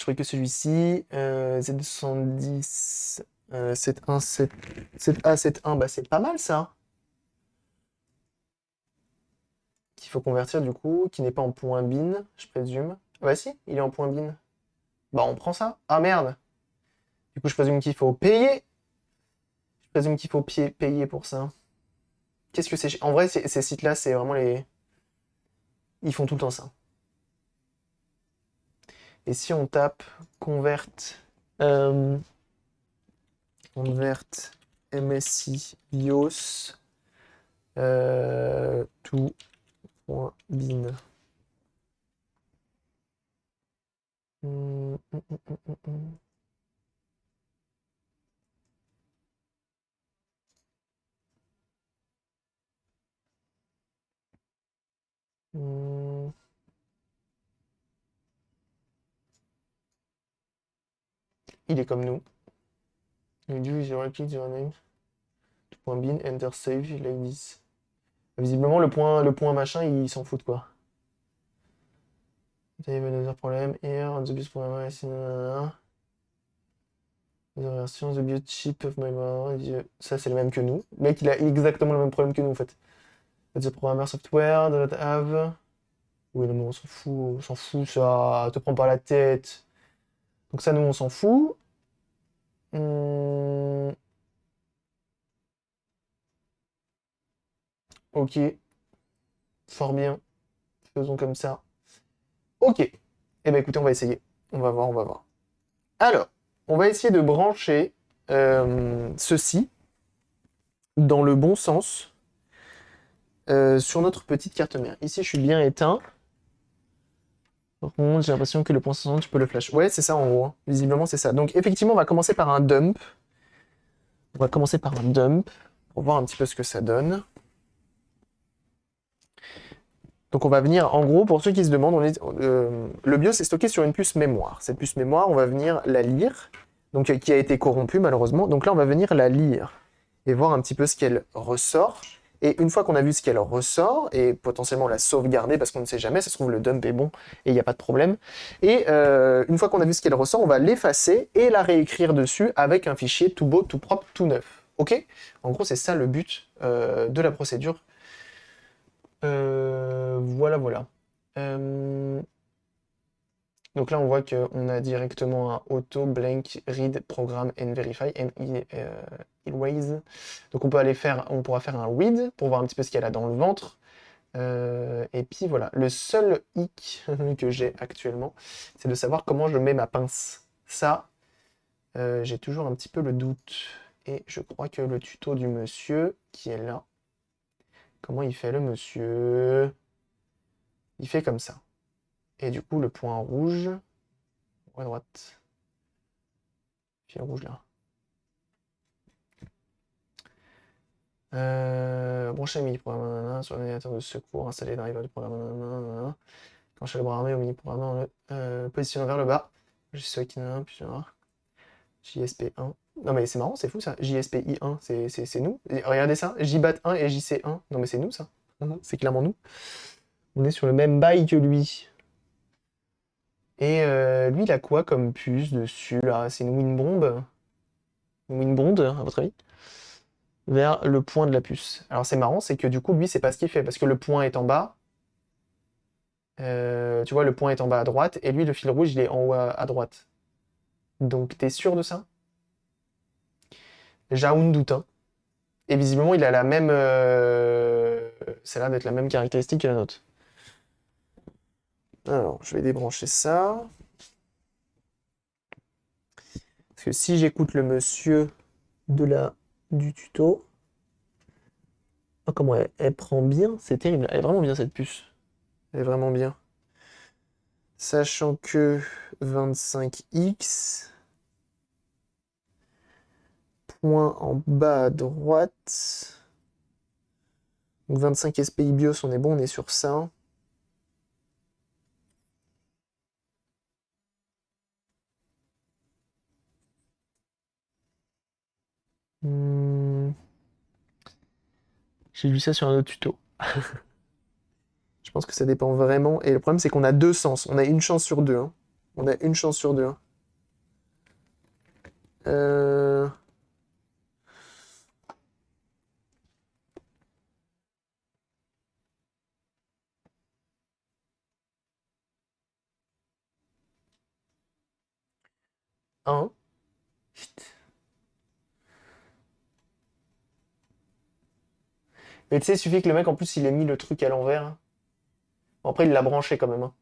Je crois que celui-ci, Z210, 7.1, 7A, 7.1, bah c'est pas mal ça. Qu'il faut convertir du coup, qui n'est pas en point bin, je présume. Ah bah si, il est en point bin. Bah on prend ça. Ah merde. Du coup je présume qu'il faut payer. Je présume qu'il faut payer pour ça. Qu'est-ce que c'est? En vrai, ces sites-là, c'est vraiment les... Ils font tout le temps ça. Et si on tape convert, euh, convert MSI BIOS to .bin. Hum, hum, hum, hum, hum. Hum. Il est comme nous. You do is right click your name. .bin, enter save like this. Visiblement, le point machin, il s'en fout quoi. T'as another problem here on the bus programmer. The version, the biochip of my brother. Ça, c'est le même que nous. Le mec, il a exactement le même problème que nous en fait. The programmer software does have. Oui, non, mais on s'en fout, ça te prend pas la tête. Donc, ça, nous, on s'en fout. Hum, Ok, fort bien. Faisons comme ça. Ok. Eh ben écoutez, on va essayer. On va voir, on va voir. Alors, on va essayer de brancher ceci dans le bon sens sur notre petite carte mère. Ici, je suis bien éteint. Par contre, j'ai l'impression que le point 60, tu peux le flash. Ouais, c'est ça en gros, hein. Visiblement, c'est ça. Donc, effectivement, on va commencer par un dump. On va commencer par un dump pour voir un petit peu ce que ça donne. Donc on va venir, en gros, pour ceux qui se demandent, le BIOS est stocké sur une puce mémoire. Cette puce mémoire, on va venir la lire, donc qui a été corrompue malheureusement. Donc là, on va venir la lire et voir un petit peu ce qu'elle ressort. Et une fois qu'on a vu ce qu'elle ressort, et potentiellement la sauvegarder, parce qu'on ne sait jamais, ça se trouve le dump est bon et il n'y a pas de problème. Et une fois qu'on a vu ce qu'elle ressort, on va l'effacer et la réécrire dessus avec un fichier tout beau, tout propre, tout neuf. Ok? En gros, c'est ça le but de la procédure. Voilà, voilà. Euh, donc là, on voit qu'on a directement un auto blank read program and verify erase. Donc on peut aller faire, on pourra faire un read pour voir un petit peu ce qu'elle a dans le ventre. Et puis voilà. Le seul hic que j'ai actuellement, c'est de savoir comment je mets ma pince. Ça, j'ai toujours un petit peu le doute. Et je crois que le tuto du monsieur qui est là, comment il fait le monsieur? Il fait comme ça. Et du coup, le point rouge, à droite, puis rouge là. Brancher le mini-programme sur l'ordinateur de secours, installer le driver du programme. Quand je le bras armé au mini-programme, positionne vers le bas. Je suis qui n'a puis JSP1. Non mais c'est marrant, c'est fou ça. JSPI1, c'est nous. Et regardez ça, JBAT1 et JC1. Non mais c'est nous ça. C'est clairement nous. On est sur le même bail que lui. Et lui, il a quoi comme puce dessus là? C'est une Winbomb? Une Winbond, à votre avis? Vers le point de la puce. Alors c'est marrant, c'est que du coup, lui, c'est pas ce qu'il fait, parce que le point est en bas. Tu vois, le point est en bas à droite, et lui, le fil rouge, il est en haut à droite. Donc, t'es sûr de ça? Jaoun doute, hein. Et visiblement, il a la même... Ça a l'air d'être la même caractéristique que la nôtre. Alors, je vais débrancher ça. Parce que si j'écoute le monsieur du tuto... Oh, comment elle prend bien, c'est terrible. Elle est vraiment bien, cette puce. Elle est vraiment bien. Sachant que 25X, point en bas à droite. Donc 25 SPI BIOS, on est bon, on est sur ça. Hmm. J'ai lu ça sur un autre tuto. Je pense que ça dépend vraiment. Et le problème, c'est qu'on a deux sens. On a une chance sur deux, hein. On a une chance sur deux, hein. Euh... Un. Mais tu sais, il suffit que le mec, en plus, il ait mis le truc à l'envers, hein. Bon, après, il l'a branché quand même, hein.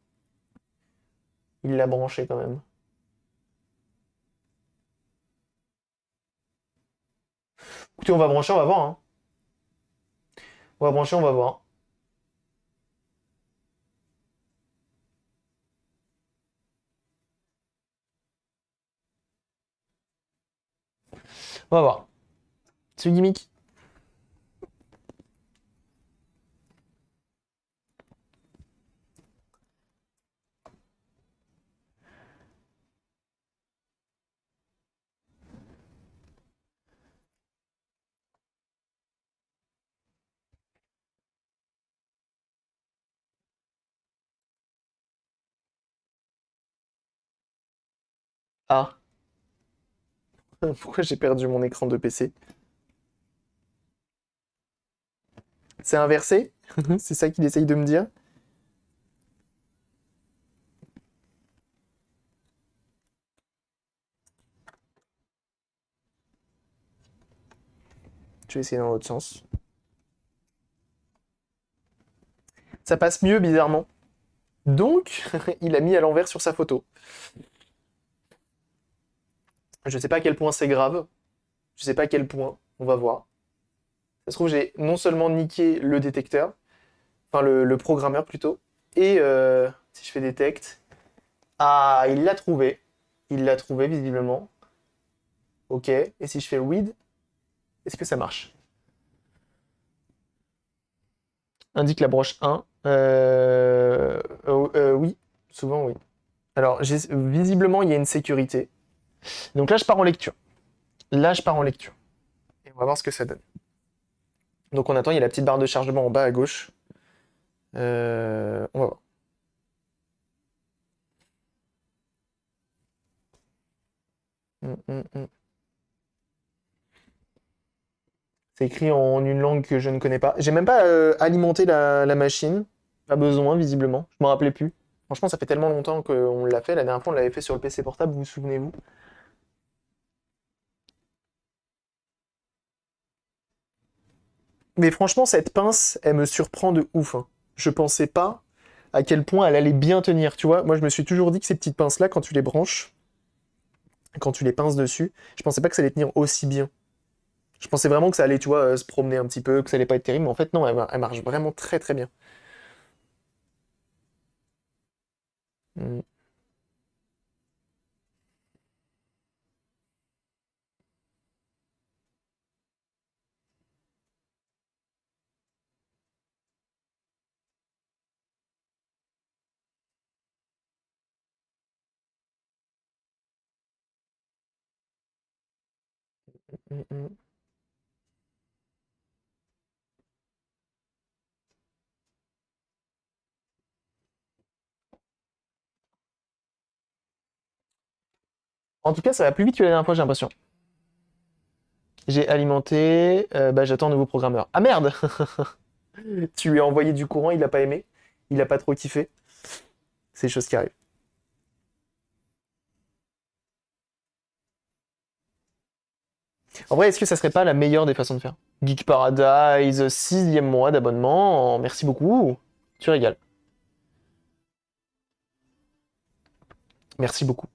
Il l'a branché quand même. Écoutez, on va brancher, on va voir, hein. On va brancher, on va voir. On va voir. C'est une gimmick. Ah. Pourquoi j'ai perdu mon écran de PC? C'est inversé? C'est ça qu'il essaye de me dire? Je vais essayer dans l'autre sens. Ça passe mieux, bizarrement. Donc, il a mis à l'envers sur sa photo. Je sais pas à quel point c'est grave. Je sais pas à quel point. On va voir. Ça se trouve, j'ai non seulement niqué le détecteur, enfin le programmeur plutôt, et si je fais detect, ah, il l'a trouvé. Il l'a trouvé visiblement. Ok. Et si je fais read, est-ce que ça marche? Indique la broche 1. Oui, souvent oui. Alors, visiblement, il y a une sécurité. Donc là, je pars en lecture. Là, je pars en lecture. Et on va voir ce que ça donne. Donc on attend, il y a la petite barre de chargement en bas à gauche. On va voir. Hum, hum, hum. C'est écrit en une langue que je ne connais pas. J'ai même pas alimenté la machine. Pas besoin, visiblement. Je m'en rappelais plus. Franchement, ça fait tellement longtemps qu'on l'a fait. La dernière fois, on l'avait fait sur le PC portable, vous vous souvenez-vous? Mais franchement, cette pince, elle me surprend de ouf, hein. Je pensais pas à quel point elle allait bien tenir. Tu vois, moi, je me suis toujours dit que ces petites pinces-là, quand tu les branches, quand tu les pinces dessus, je pensais pas que ça allait tenir aussi bien. Je pensais vraiment que ça allait, tu vois, se promener un petit peu, que ça allait pas être terrible, mais en fait, non, elle marche vraiment très très bien. Mm, mm, mm. En tout cas, ça va plus vite que la dernière fois, j'ai l'impression. J'ai alimenté, bah, j'attends un nouveau programmeur. Ah merde! Tu lui as envoyé du courant, il a pas aimé, il a pas trop kiffé. C'est des choses qui arrivent. En vrai, est-ce que ça serait pas la meilleure des façons de faire? Geek Paradise, sixième mois d'abonnement, merci beaucoup. Tu régales. Merci beaucoup.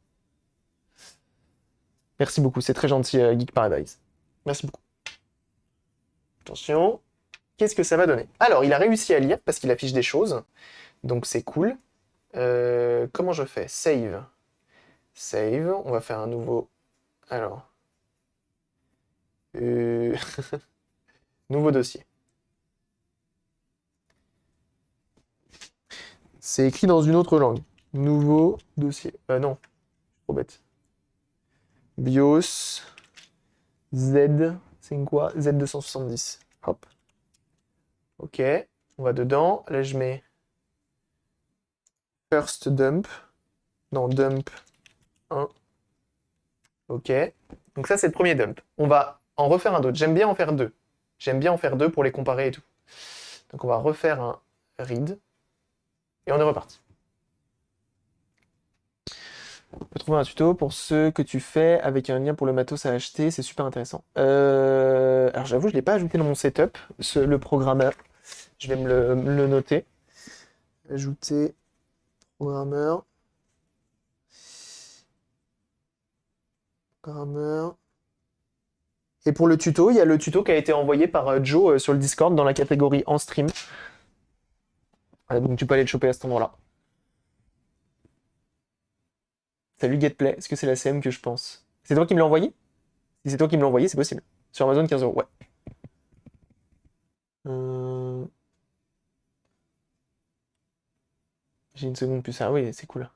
Merci beaucoup, c'est très gentil, Geek Paradise. Merci beaucoup. Attention, qu'est-ce que ça va donner? Alors, il a réussi à lire parce qu'il affiche des choses, donc c'est cool. Comment je fais? Save. Save, on va faire un nouveau. Alors, euh, nouveau dossier. C'est écrit dans une autre langue. Nouveau dossier. Non, trop bête. BIOS Z, c'est quoi? Z270. Hop. Ok, on va dedans. Là, je mets first dump. Non, dump 1. Ok. Donc ça, c'est le premier dump. On va en refaire un d'autre. J'aime bien en faire deux. J'aime bien en faire deux pour les comparer et tout. Donc on va refaire un read. Et on est reparti. On peut trouver un tuto pour ce que tu fais avec un lien pour le matos à acheter. C'est super intéressant. Alors j'avoue, je ne l'ai pas ajouté dans mon setup, le programmeur. Je vais me le noter. Ajouter programmeur. Programmeur. Et pour le tuto, il y a le tuto qui a été envoyé par Joe sur le Discord dans la catégorie en stream. Donc tu peux aller le choper à cet endroit-là. Salut Getplay, est-ce que c'est la CM que je pense? C'est toi qui me l'as envoyé? Si c'est toi qui me l'as envoyé, c'est possible. Sur Amazon, 15 €, ouais. J'ai une seconde plus. Ah oui, c'est cool.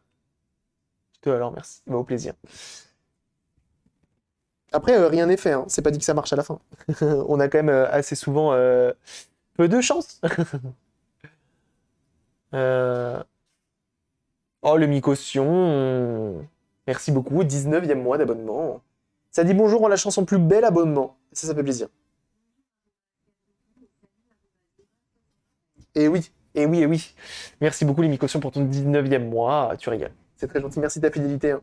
Tuto alors, merci. Bah, au plaisir. Après, rien n'est fait, hein. C'est pas dit que ça marche à la fin. On a quand même assez souvent peu de chance. Oh, le mi-caution. Merci beaucoup. 19e mois d'abonnement. Ça dit bonjour en la chanson plus belle abonnement. Ça fait plaisir. Et oui, et oui, et oui. Merci beaucoup, les mi-cautions, pour ton 19e mois. Tu régales. C'est très gentil. Merci de ta fidélité, hein.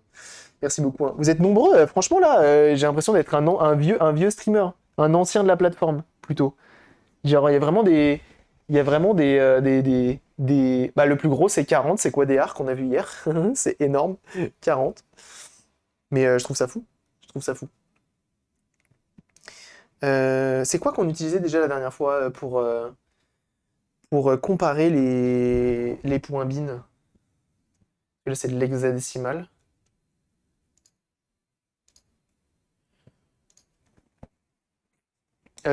Merci beaucoup, hein. Vous êtes nombreux, franchement, là, j'ai l'impression d'être un vieux streamer. Un ancien de la plateforme, plutôt. Genre, il y a vraiment des. Il y a vraiment Bah, le plus gros, c'est 40, c'est Quadéar qu'on a vu hier. C'est énorme, 40. Mais je trouve ça fou. Je trouve ça fou. C'est quoi qu'on utilisait déjà la dernière fois pour comparer les points bin? Là, c'est de l'hexadécimal.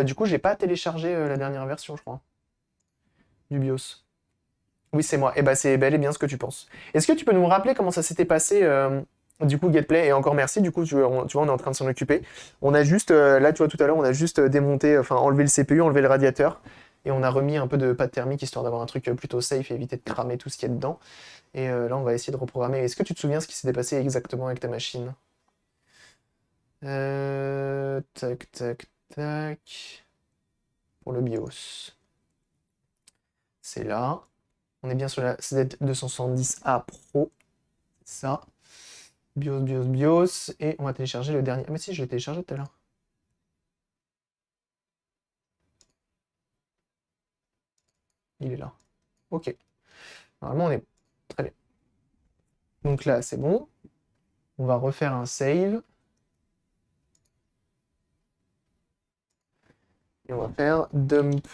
Du coup, j'ai pas téléchargé la dernière version, je crois, du BIOS. Oui, c'est moi. Et bah, c'est bel et bien ce que tu penses. Est-ce que tu peux nous rappeler comment ça s'était passé, du coup, Getplay? Et encore merci, du coup, tu vois, on est en train de s'en occuper. On a juste, là, tu vois, tout à l'heure, on a juste démonté, enfin, enlevé le CPU, enlevé le radiateur, et on a remis un peu de pâte thermique, histoire d'avoir un truc plutôt safe et éviter de cramer tout ce qu'il y a dedans. Et là, on va essayer de reprogrammer. Est-ce que tu te souviens ce qui s'était passé exactement avec ta machine? Tac, tac, tac. Pour le BIOS. C'est là. On est bien sur la Z270A Pro. Ça. BIOS, BIOS, BIOS. Et on va télécharger le dernier. Ah, mais si, je l'ai téléchargé tout à l'heure. Il est là. Ok. Normalement, on est très bien. Donc là, c'est bon. On va refaire un save. Et on va faire dump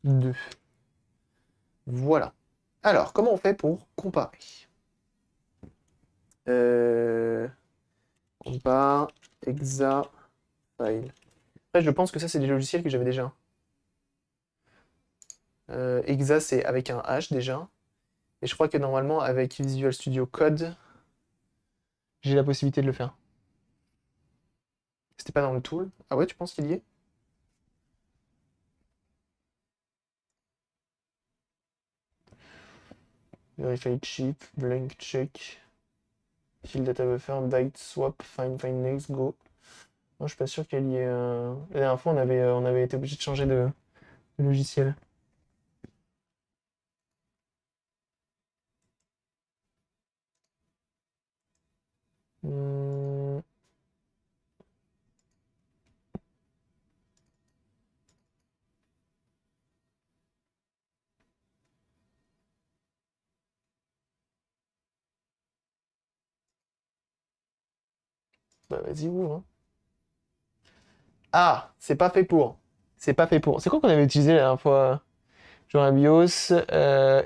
2. Voilà. Alors, comment on fait pour comparer? Compare, exa, file. Après, je pense que ça, c'est des logiciels que j'avais déjà. Exa, c'est avec un H déjà. Et je crois que normalement, avec Visual Studio Code, j'ai la possibilité de le faire. C'était pas dans le tool. Ah ouais, tu penses qu'il y est? Verify chip, blank check, fill data buffer, byte swap, find next, go. Non, je suis pas sûr qu'il y ait. La dernière fois, on avait été obligé de changer de logiciel. Hmm. Bah vas-y, ouvre, hein. Ah, c'est pas fait pour. C'est pas fait pour. C'est quoi qu'on avait utilisé la dernière fois? Genre un BIOS,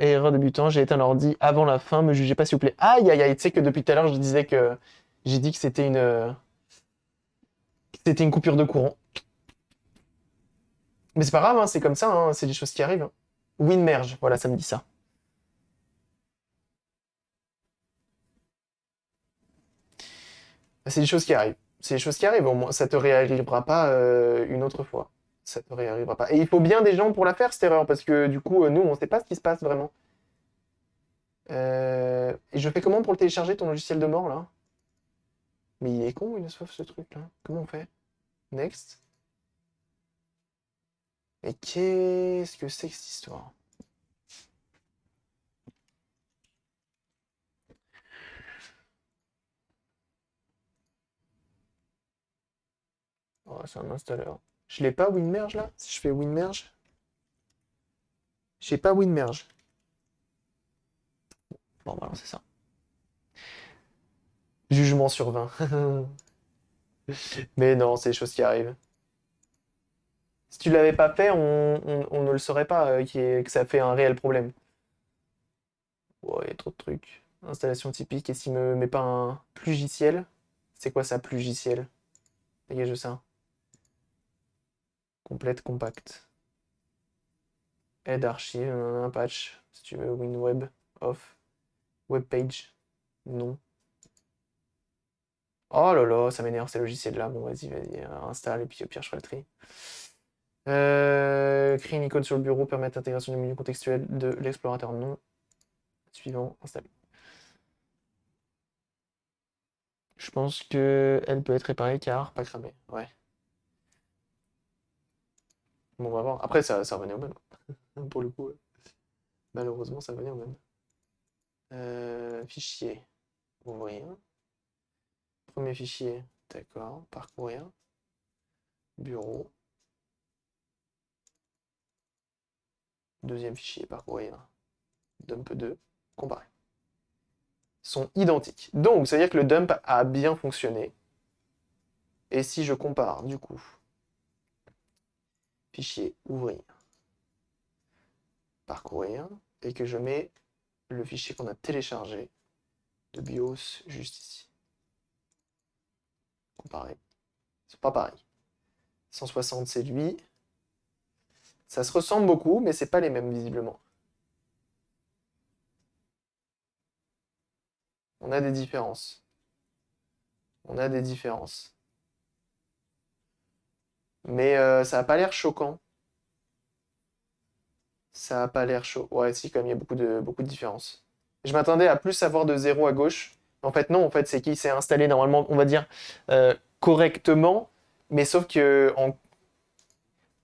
erreur débutant, j'ai éteint l'ordi avant la fin, me jugez pas s'il vous plaît. Aïe aïe aïe, tu sais que depuis tout à l'heure je disais que j'ai dit que c'était une coupure de courant. Mais c'est pas grave, hein, c'est comme ça, hein, c'est des choses qui arrivent, hein. WinMerge, voilà, ça me dit ça. C'est des choses qui arrivent. C'est des choses qui arrivent, au moins ça te réarrivera pas une autre fois. Ça te réarrivera pas. Et il faut bien des gens pour la faire, cette erreur, parce que du coup, nous, on sait pas ce qui se passe vraiment. Et je fais comment pour le télécharger, ton logiciel de mort, là? Mais il est con, il a soif, ce truc-là. Comment on fait? Next. Mais qu'est-ce que c'est que cette histoire? Oh, c'est un installeur. Je l'ai pas WinMerge, là? Si je fais WinMerge? J'ai pas WinMerge. Bon, bah alors c'est ça. Jugement sur 20. Mais non, c'est des choses qui arrivent. Si tu l'avais pas fait, on ne le saurait pas que ça fait un réel problème. Ouais, il y a trop de trucs. Installation typique, et s'il me met pas un plugiciel? C'est quoi ça, plugiciel? Dégage ça. Complète, compact. Aide archive, un patch, si tu veux, WinWeb, off. Webpage, non. Oh là là, ça m'énerve ces logiciels-là. Bon, vas-y, installe, et puis au pire, je ferai le tri. Créer une icône sur le bureau, permettre l'intégration du menu contextuel de l'explorateur, non. Suivant, installe. Je pense que elle peut être réparée car pas cramée. Ouais. Bon, on va voir. Après, ça revenait au même. Pour le coup, ouais. Malheureusement, ça revenait au même. Fichier. Ouvrir. Premier fichier. D'accord. Parcourir. Bureau. Deuxième fichier. Parcourir. Dump 2. Comparer. Sont identiques. Donc, ça veut dire que le dump a bien fonctionné. Et si je compare, du coup, fichier ouvrir, parcourir, et que je mets le fichier qu'on a téléchargé de BIOS juste ici. Comparer. C'est pas pareil. 160, c'est lui. Ça se ressemble beaucoup, mais c'est pas les mêmes, visiblement. On a des différences. On a des différences. Mais ça a pas l'air choquant. Ça a pas l'air chaud. Ouais, si, quand même, il y a beaucoup de différences. Je m'attendais à plus avoir de 0 à gauche. En fait, non, en fait, c'est qu'il s'est installé normalement, on va dire, correctement. Mais sauf que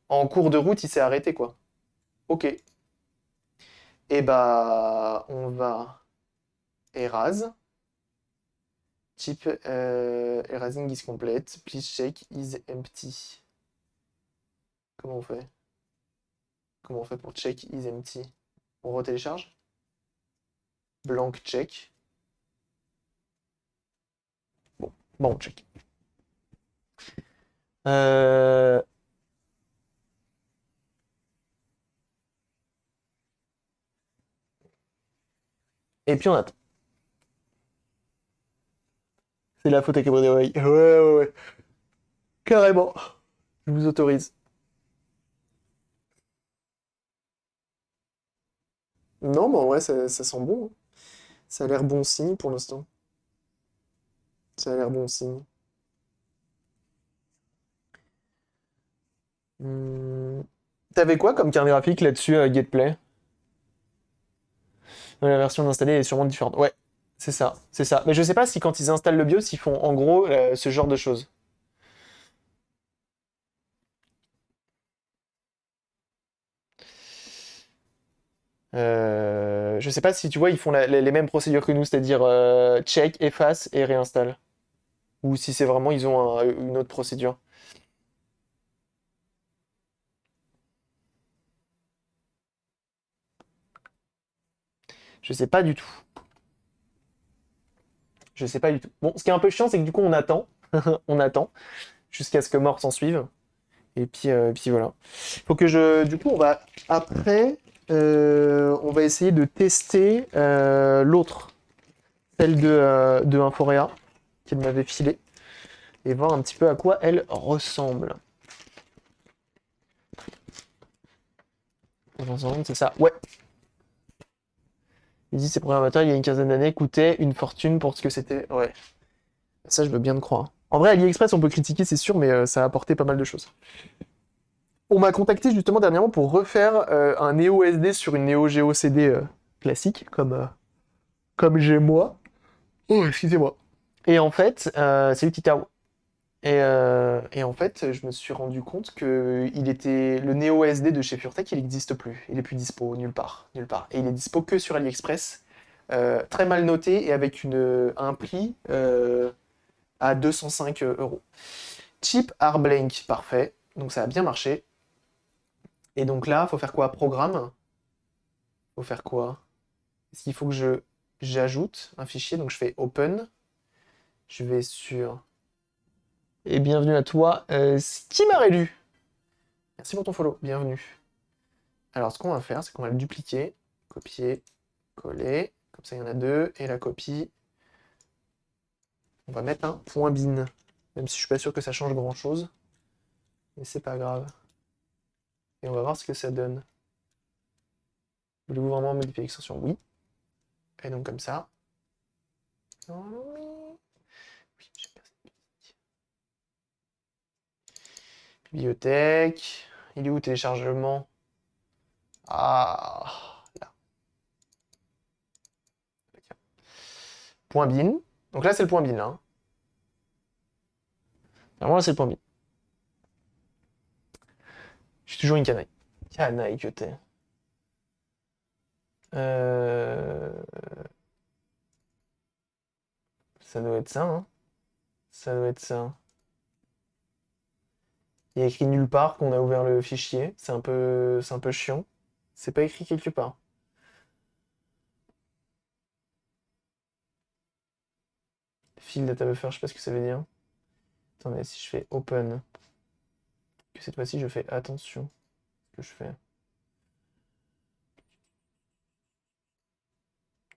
en cours de route, il s'est arrêté, quoi. Ok. Et bah, on va erase. Type erasing is complete. Please check is empty. Comment on fait? Comment on fait pour check is empty? On retélécharge? Blank check. Bon, check. Euh, Et puis on attend. C'est la faute à Cabré ouais, ouais. Carrément. Je vous autorise. Non, mais en vrai, ça sent bon, hein. Ça a l'air bon signe pour l'instant. Ça a l'air bon signe. Hmm. T'avais quoi comme carte graphique là-dessus, Gateplay? La version d'installer est sûrement différente. Ouais, c'est ça, c'est ça. Mais je sais pas si quand ils installent le BIOS, ils font en gros ce genre de choses. Je sais pas si tu vois, ils font les mêmes procédures que nous, c'est-à-dire check, efface et réinstalle. Ou si c'est vraiment, ils ont une autre procédure. Je sais pas du tout. Je sais pas du tout. Bon, ce qui est un peu chiant, c'est que du coup, on attend. On attend jusqu'à ce que mort s'en suive. Et puis voilà. Faut que je. Du coup, on va. Après, on va essayer de tester l'autre. Celle de Inforea, qu'elle m'avait filée. Et voir un petit peu à quoi elle ressemble. C'est ça. Ouais. Il dit ces programmateurs, il y a une quinzaine d'années, coûtaient une fortune pour ce que c'était. Ouais. Ça, je veux bien te croire. En vrai, AliExpress, on peut critiquer, c'est sûr, mais ça a apporté pas mal de choses. On m'a contacté justement dernièrement pour refaire un Neo SD sur une Neo Geo CD classique, comme comme j'ai moi. Oh, excusez-moi. Et en fait, salut Titao. Et en fait, je me suis rendu compte que le Neo SD de chez PureTech, il n'existe plus. Il est plus dispo nulle part, nulle part. Et il est dispo que sur AliExpress, très mal noté et avec un prix à 205 euros. Chip Artblank, parfait. Donc ça a bien marché. Et donc là, faut faire quoi? Programme. Faut faire quoi? Est-ce qu'il faut que j'ajoute un fichier? Donc je fais Open. Je vais sur... Et bienvenue à toi, Skimarelu. Merci pour ton follow, bienvenue. Alors ce qu'on va faire, c'est qu'on va le dupliquer, copier, coller. Comme ça, il y en a deux. Et la copie, on va mettre un point bin. Même si je suis pas sûr que ça change grand-chose. Mais c'est pas grave. Et on va voir ce que ça donne. Voulez-vous vraiment modifier l'extension? Oui. Et donc comme ça. Oui, j'aime bien cette musique. Bibliothèque. Il est où téléchargement? Ah, là. Point bin. Donc là, c'est le point bin, là. Hein. Vraiment, là, c'est le point bin. Je suis toujours une canaille. Canaille que t'es. Euh, Ça doit être ça, hein. Ça doit être ça. Il y a écrit nulle part qu'on a ouvert le fichier. C'est un peu chiant. C'est pas écrit quelque part. File data buffer, je sais pas ce que ça veut dire. Attendez, si je fais open, que cette fois-ci je fais attention ce que je fais.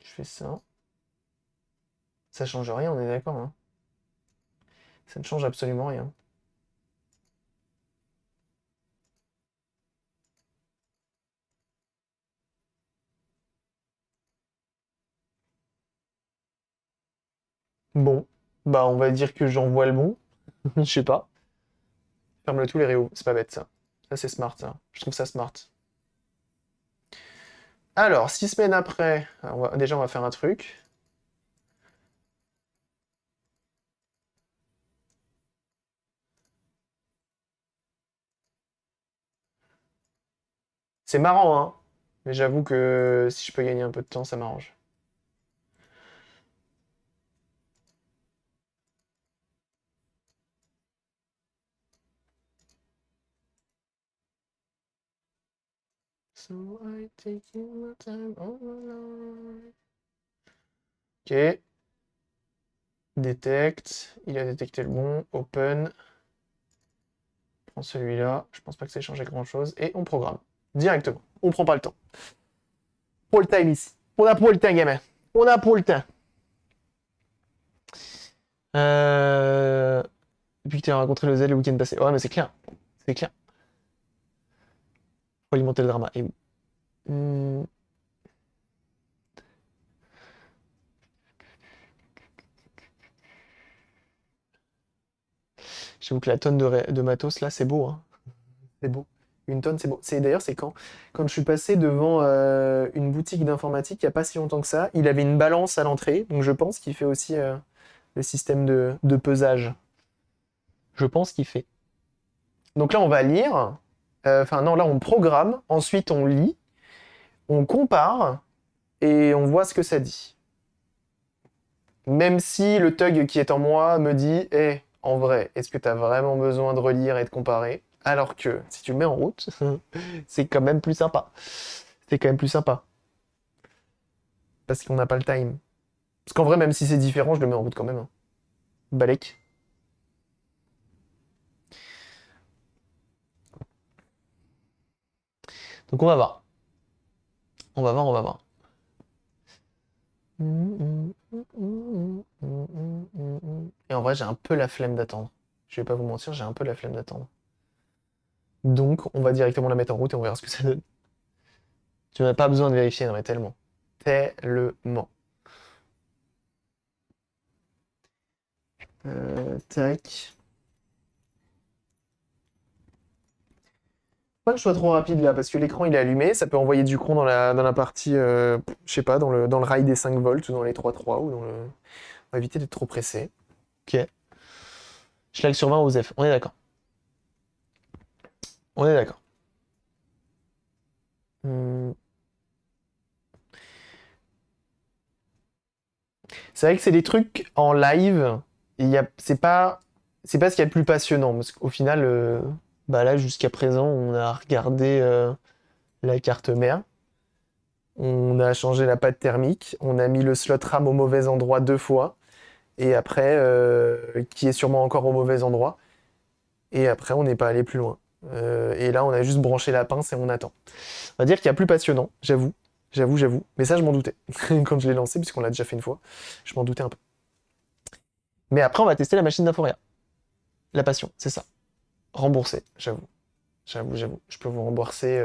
Je fais ça. Ça change rien, on est d'accord, hein. Ça ne change absolument rien. Bon, bah on va dire que j'envoie le bon. Je sais pas. Ferme-le tout les réos, c'est pas bête ça. Ça c'est smart ça. Je trouve ça smart. Alors, 6 semaines après, déjà on va faire un truc. C'est marrant, hein. Mais j'avoue que si je peux gagner un peu de temps, ça m'arrange. So I taking my time all alone. Ok. Detect. Il a détecté le bon. Open. Prends celui-là. Je pense pas que ça ait changé grand-chose. Et on programme. Directement. On prend pas le temps. Pour le time ici. On a pour le temps, gamin. On a pour le temps. Euh... Depuis que tu as rencontré le Z le week-end passé. Ouais, mais c'est clair. C'est clair. Faut alimenter le drama. Et oui. Hmm. J'avoue que la tonne de matos, là, c'est beau, hein. C'est beau. Une tonne, c'est beau. D'ailleurs, c'est quand je suis passé devant une boutique d'informatique, il n'y a pas si longtemps que ça, il avait une balance à l'entrée, donc je pense qu'il fait aussi le système de pesage. Je pense qu'il fait. Donc là, on va lire. Enfin, non, là, on programme. Ensuite, on lit. On compare. Et on voit ce que ça dit. Même si le thug qui est en moi me dit, en vrai, est-ce que tu as vraiment besoin de relire et de comparer? Alors que si tu le mets en route, c'est quand même plus sympa. C'est quand même plus sympa. Parce qu'on n'a pas le time. Parce qu'en vrai, même si c'est différent, je le mets en route quand même. Hein. Balek. Donc on va voir. On va voir, on va voir. Et en vrai, j'ai un peu la flemme d'attendre. Je vais pas vous mentir, j'ai un peu la flemme d'attendre. Donc, on va directement la mettre en route et on verra ce que ça donne. Tu n'as pas besoin de vérifier, non mais tellement. Tellement. Tac. Pas que je sois trop rapide là, parce que l'écran il est allumé, ça peut envoyer du cron dans la partie, je sais pas, dans le rail des 5 volts ou dans les 3.3 ou dans le. On va éviter d'être trop pressé. Ok. Schlag sur 20 aux F, on est d'accord. On est d'accord. Hmm. C'est vrai que c'est des trucs en live, c'est pas ce qu'il y a de plus passionnant, parce qu'au final, bah là jusqu'à présent, on a regardé la carte mère. On a changé la pâte thermique, on a mis le slot RAM au mauvais endroit 2 fois, et après, qui est sûrement encore au mauvais endroit, et après, on n'est pas allé plus loin. Et là, on a juste branché la pince et on attend. On va dire qu'il y a plus passionnant, j'avoue, j'avoue, mais ça, je m'en doutais quand je l'ai lancé, puisqu'on l'a déjà fait une fois, je m'en doutais un peu. Mais après, on va tester la machine d'Inforia. La passion, c'est ça. Rembourser, j'avoue. J'avoue. Je peux vous rembourser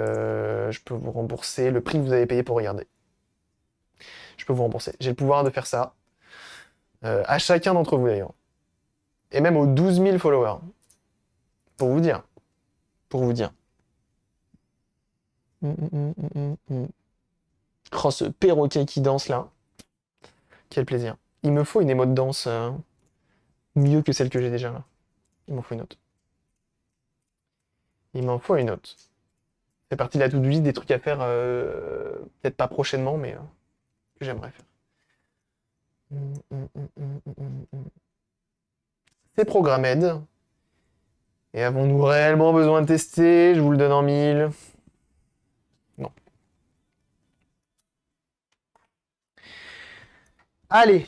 le prix que vous avez payé pour regarder. Je peux vous rembourser. J'ai le pouvoir de faire ça. À chacun d'entre vous d'ailleurs. Et même aux 12 000 followers. Pour vous dire. Pour vous dire. Oh, ce perroquet qui danse là. Quel plaisir. Il me faut une émote danse mieux que celle que j'ai déjà là. Il m'en faut une autre. Il m'en faut une autre. C'est parti de la to-do list des trucs à faire, peut-être pas prochainement, mais que j'aimerais faire. C'est Programmed. Et avons-nous réellement besoin de tester? Je vous le donne en 1000. Non. Allez.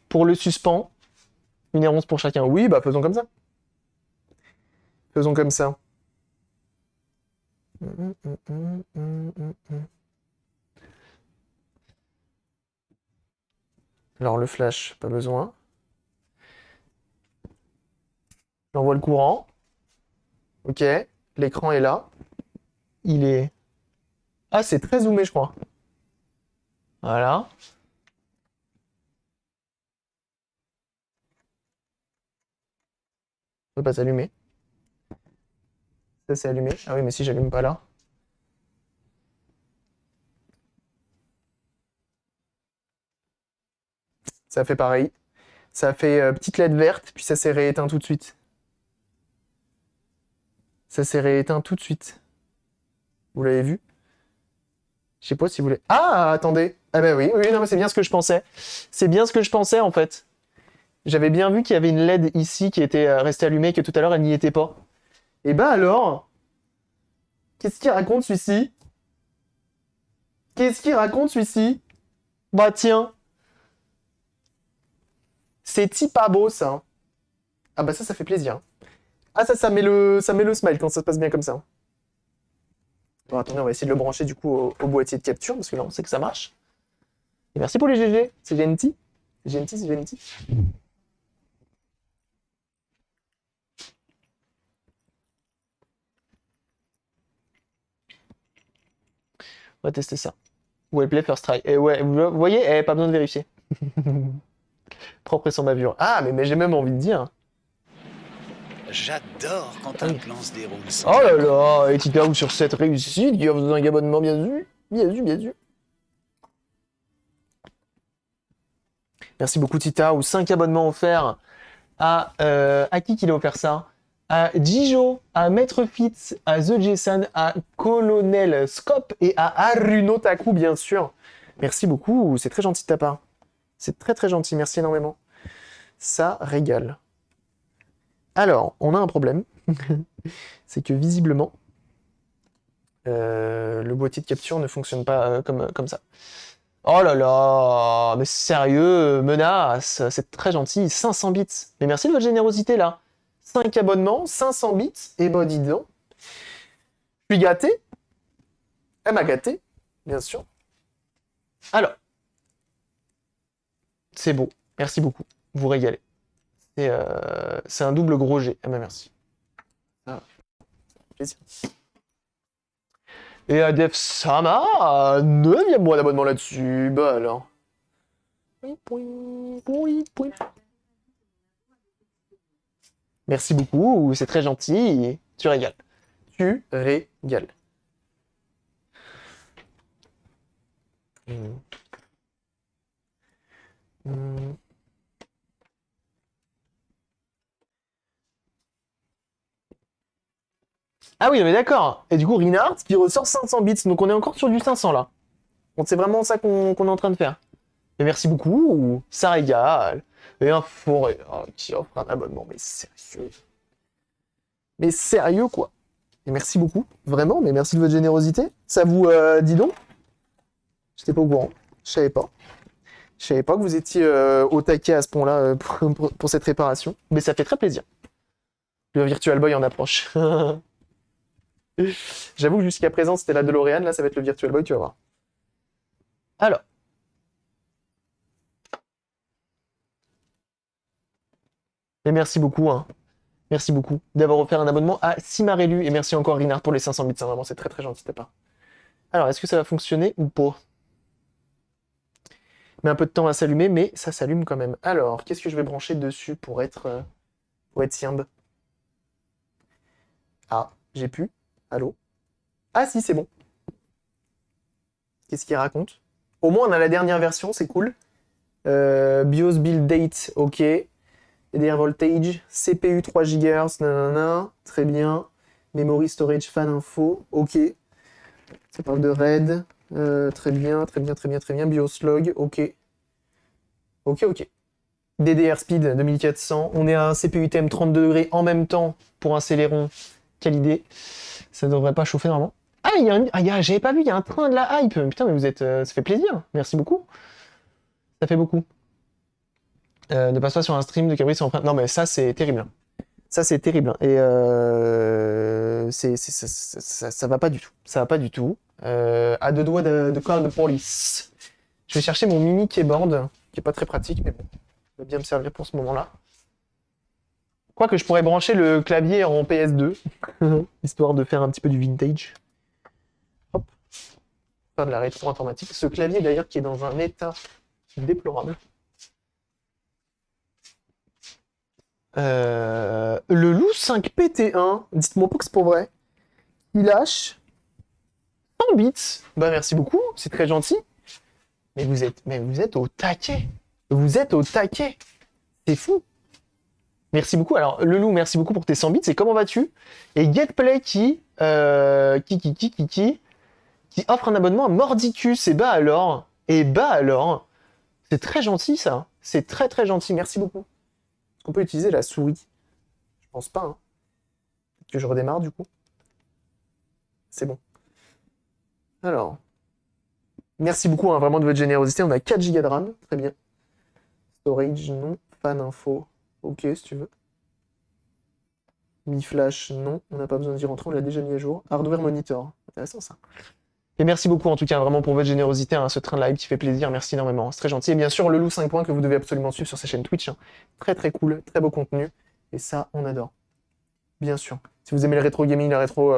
Pour le suspens, 1h11 pour chacun. Oui, bah faisons comme ça. Faisons comme ça. Alors le flash, pas besoin. J'envoie le courant. Ok. L'écran est là. Il est... Ah, c'est très zoomé, je crois. Voilà. Ça peut pas s'allumer. Ça c'est allumé. Ah oui, mais si j'allume pas là. Ça fait pareil. Ça fait petite LED verte, puis ça s'est rééteint tout de suite. Ça s'est rééteint tout de suite. Vous l'avez vu? Je sais pas si vous voulez. Ah, attendez. Ah bah oui, oui, non, mais c'est bien ce que je pensais. C'est bien ce que je pensais en fait. J'avais bien vu qu'il y avait une LED ici qui était restée allumée et que tout à l'heure elle n'y était pas. Et bah alors, qu'est-ce qu'il raconte celui-ci? Qu'est-ce qu'il raconte celui-ci? Bah tiens, c'est pas beau ça. Ah bah ça fait plaisir. Ah ça met le smile quand ça se passe bien comme ça. Bon, attendez, on va essayer de le brancher du coup au boîtier de capture parce que là on sait que ça marche. Et merci pour les GG, c'est gentil. C'est gentil, c'est gentil. On va tester ça. Wellplay first try. Et ouais, vous voyez, pas besoin de vérifier. Propre et sans bavure. Ah, mais j'ai même envie de dire. J'adore quand un plan se déroule sans... Oh là là, et Tita ou sur cette réussite, qui a besoin d'un abonnement, bien sûr. Bien sûr, bien sûr. Merci beaucoup Tita, ou 5 abonnements offerts à qui qu'il a offert ça? À Jijo, à Maître Fitz, à The Jason, à Colonel Scope et à Aruno Taku, bien sûr. Merci beaucoup, c'est très gentil de ta part. C'est très très gentil, merci énormément. Ça régale. Alors, on a un problème. C'est que visiblement, le boîtier de capture ne fonctionne pas comme ça. Oh là là, mais sérieux, menace, c'est très gentil, 500 bits. Mais merci de votre générosité là. 5 abonnements, 500 bits, et bah dis donc. Je suis gâté. Elle m'a gâté, bien sûr. Alors, c'est beau, merci beaucoup, vous régalez. C'est un double gros G, eh ben merci. Ah, plaisir. Et Adef Sama, 9e mois d'abonnement là-dessus, bah alors. Merci beaucoup, c'est très gentil. Tu régales. Tu régales. Hmm. Hmm. Ah oui, mais d'accord. Et du coup, Reinhardt qui ressort 500 bits. Donc on est encore sur du 500 là. Donc c'est vraiment ça qu'on est en train de faire. Mais merci beaucoup, ça régale. Et un forêt qui offre un abonnement. Mais sérieux. Mais sérieux quoi. Et merci beaucoup, vraiment, mais merci de votre générosité. Ça vous dit donc? J'étais pas au courant. Je savais pas. Je savais pas que vous étiez au taquet à ce point-là pour cette réparation. Mais ça fait très plaisir. Le Virtual Boy en approche. J'avoue que jusqu'à présent, c'était la DeLorean. Là, ça va être le Virtual Boy, tu vas voir. Alors. Et merci beaucoup, hein. Merci beaucoup d'avoir offert un abonnement à Simarelu. Et merci encore, Rinard, pour les 500 bits. Hein, vraiment, c'est très très gentil de ta part. Alors, est-ce que ça va fonctionner ou pas? Mais un peu de temps à s'allumer, mais ça s'allume quand même. Alors, qu'est-ce que je vais brancher dessus pour être Siamb? Ah, j'ai pu. Allô? Ah si, c'est bon. Qu'est-ce qu'il raconte? Au moins, on a la dernière version, c'est cool. BIOS build date, ok. DDR voltage, CPU 3 GHz, nanana, très bien. Memory storage fan info, ok. Ça parle de RAID, très bien, très bien, très bien, très bien. BIOS log, ok. Ok, ok. DDR speed 2400, on est à un CPU TM 32 degrés en même temps pour un Celeron. Quelle idée. Ça devrait pas chauffer normalement. Ah, j'avais pas vu, il y a un train de la hype. Putain, mais vous êtes, ça fait plaisir. Merci beaucoup. Ça fait beaucoup. Ne passe pas sur un stream de Cabri sans empreinte. Non, mais ça, c'est terrible. Ça, c'est terrible. Et ça va pas du tout. Ça va pas du tout. À deux doigts de call de police. Je vais chercher mon mini keyboard, qui est pas très pratique, mais bon, ça va bien me servir pour ce moment-là. Quoique je pourrais brancher le clavier en PS2, histoire de faire un petit peu du vintage. Hop. Faire de la rétro-informatique. Ce clavier, d'ailleurs, qui est dans un état déplorable. Le loup 5PT1, dites-moi pas que c'est pour vrai. Il lâche 100 bits. Bah merci beaucoup, c'est très gentil. Mais vous êtes au taquet. Vous êtes au taquet. C'est fou. Merci beaucoup. Alors, le loup, merci beaucoup pour tes 100 bits. Et comment vas-tu? Et Getplay qui offre un abonnement à Mordicus. Et bah alors, c'est très gentil ça. C'est très très gentil. Merci beaucoup. Est-ce qu'on peut utiliser la souris? Je pense pas. Hein. Peut-être que je redémarre du coup. C'est bon. Alors, merci beaucoup hein, vraiment de votre générosité. On a 4 Go de RAM. Très bien. Storage, non. Fan info. Ok, si tu veux. Mi Flash, non. On n'a pas besoin d'y rentrer. On l'a déjà mis à jour. Hardware Monitor. Intéressant ça. Et merci beaucoup en tout cas vraiment pour votre générosité, hein, ce train de live qui fait plaisir, merci énormément, c'est très gentil. Et bien sûr le loup 5 points que vous devez absolument suivre sur sa chaîne Twitch, hein. Très très cool, très beau contenu, et ça on adore. Bien sûr. Si vous aimez le rétro gaming, la rétro,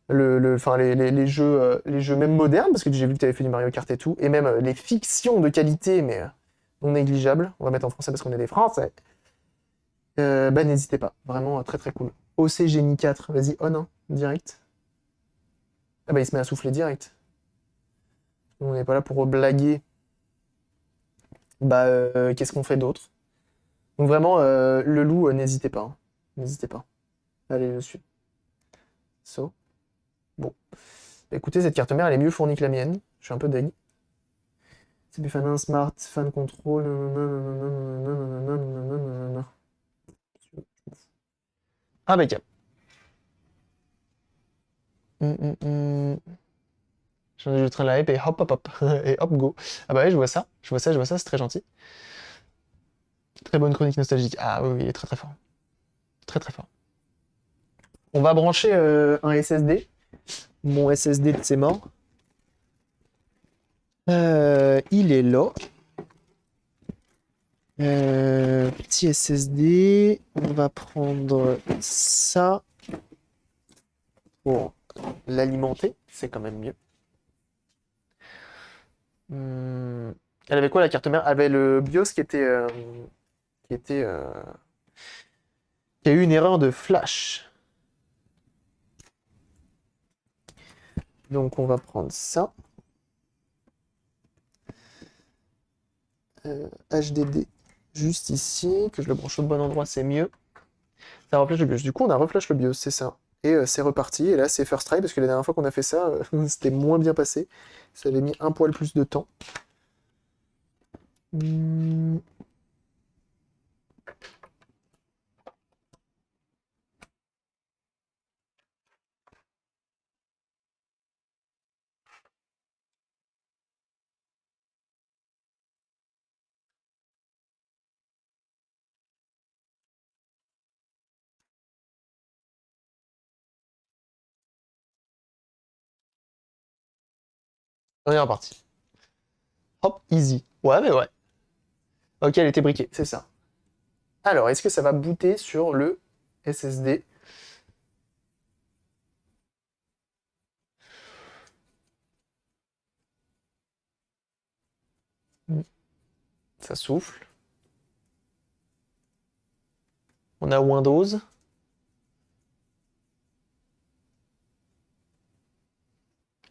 enfin, les jeux même modernes, parce que j'ai vu que tu avais fait du Mario Kart et tout, et même les fictions de qualité, mais non négligeables, on va mettre en français parce qu'on est des Français, bah n'hésitez pas, vraiment très très cool. OC Genie 4, vas-y on, hein, direct. Ah bah il se met à souffler direct. On n'est pas là pour blaguer. Bah, qu'est-ce qu'on fait d'autre? Donc vraiment, le loup, n'hésitez pas. Hein. N'hésitez pas. Allez dessus. So. Bon. Bah, écoutez, cette carte mère, elle est mieux fournie que la mienne. Je suis un peu deg. CP Fan 1, Smart, Fan Control. Impeccable. Je traîne la hype et hop hop hop. Et hop go. Ah bah ouais, je vois ça. Je vois ça, je vois ça, c'est très gentil. Très bonne chronique nostalgique. Ah oui, oui, il est très très fort. Très très fort. On va brancher un SSD. Mon SSD de ses morts. Il est là. Petit SSD. On va prendre ça pour l'alimenter. C'est quand même mieux. Elle avait quoi la carte mère? Elle avait le BIOS qui était Il y a eu une erreur de flash. Donc on va prendre ça. HDD juste ici, que je le branche au bon endroit, c'est mieux. Ça reflash le BIOS. Du coup, on a reflash le BIOS, c'est ça. Et c'est reparti. Et là, c'est first try, parce que la dernière fois qu'on a fait ça, c'était moins bien passé. Ça avait mis un poil plus de temps. On est reparti. Hop, easy. Ouais, mais ouais. Ok, elle était briquée, c'est ça. Alors, est-ce que ça va booter sur le SSD? Ça souffle. On a Windows.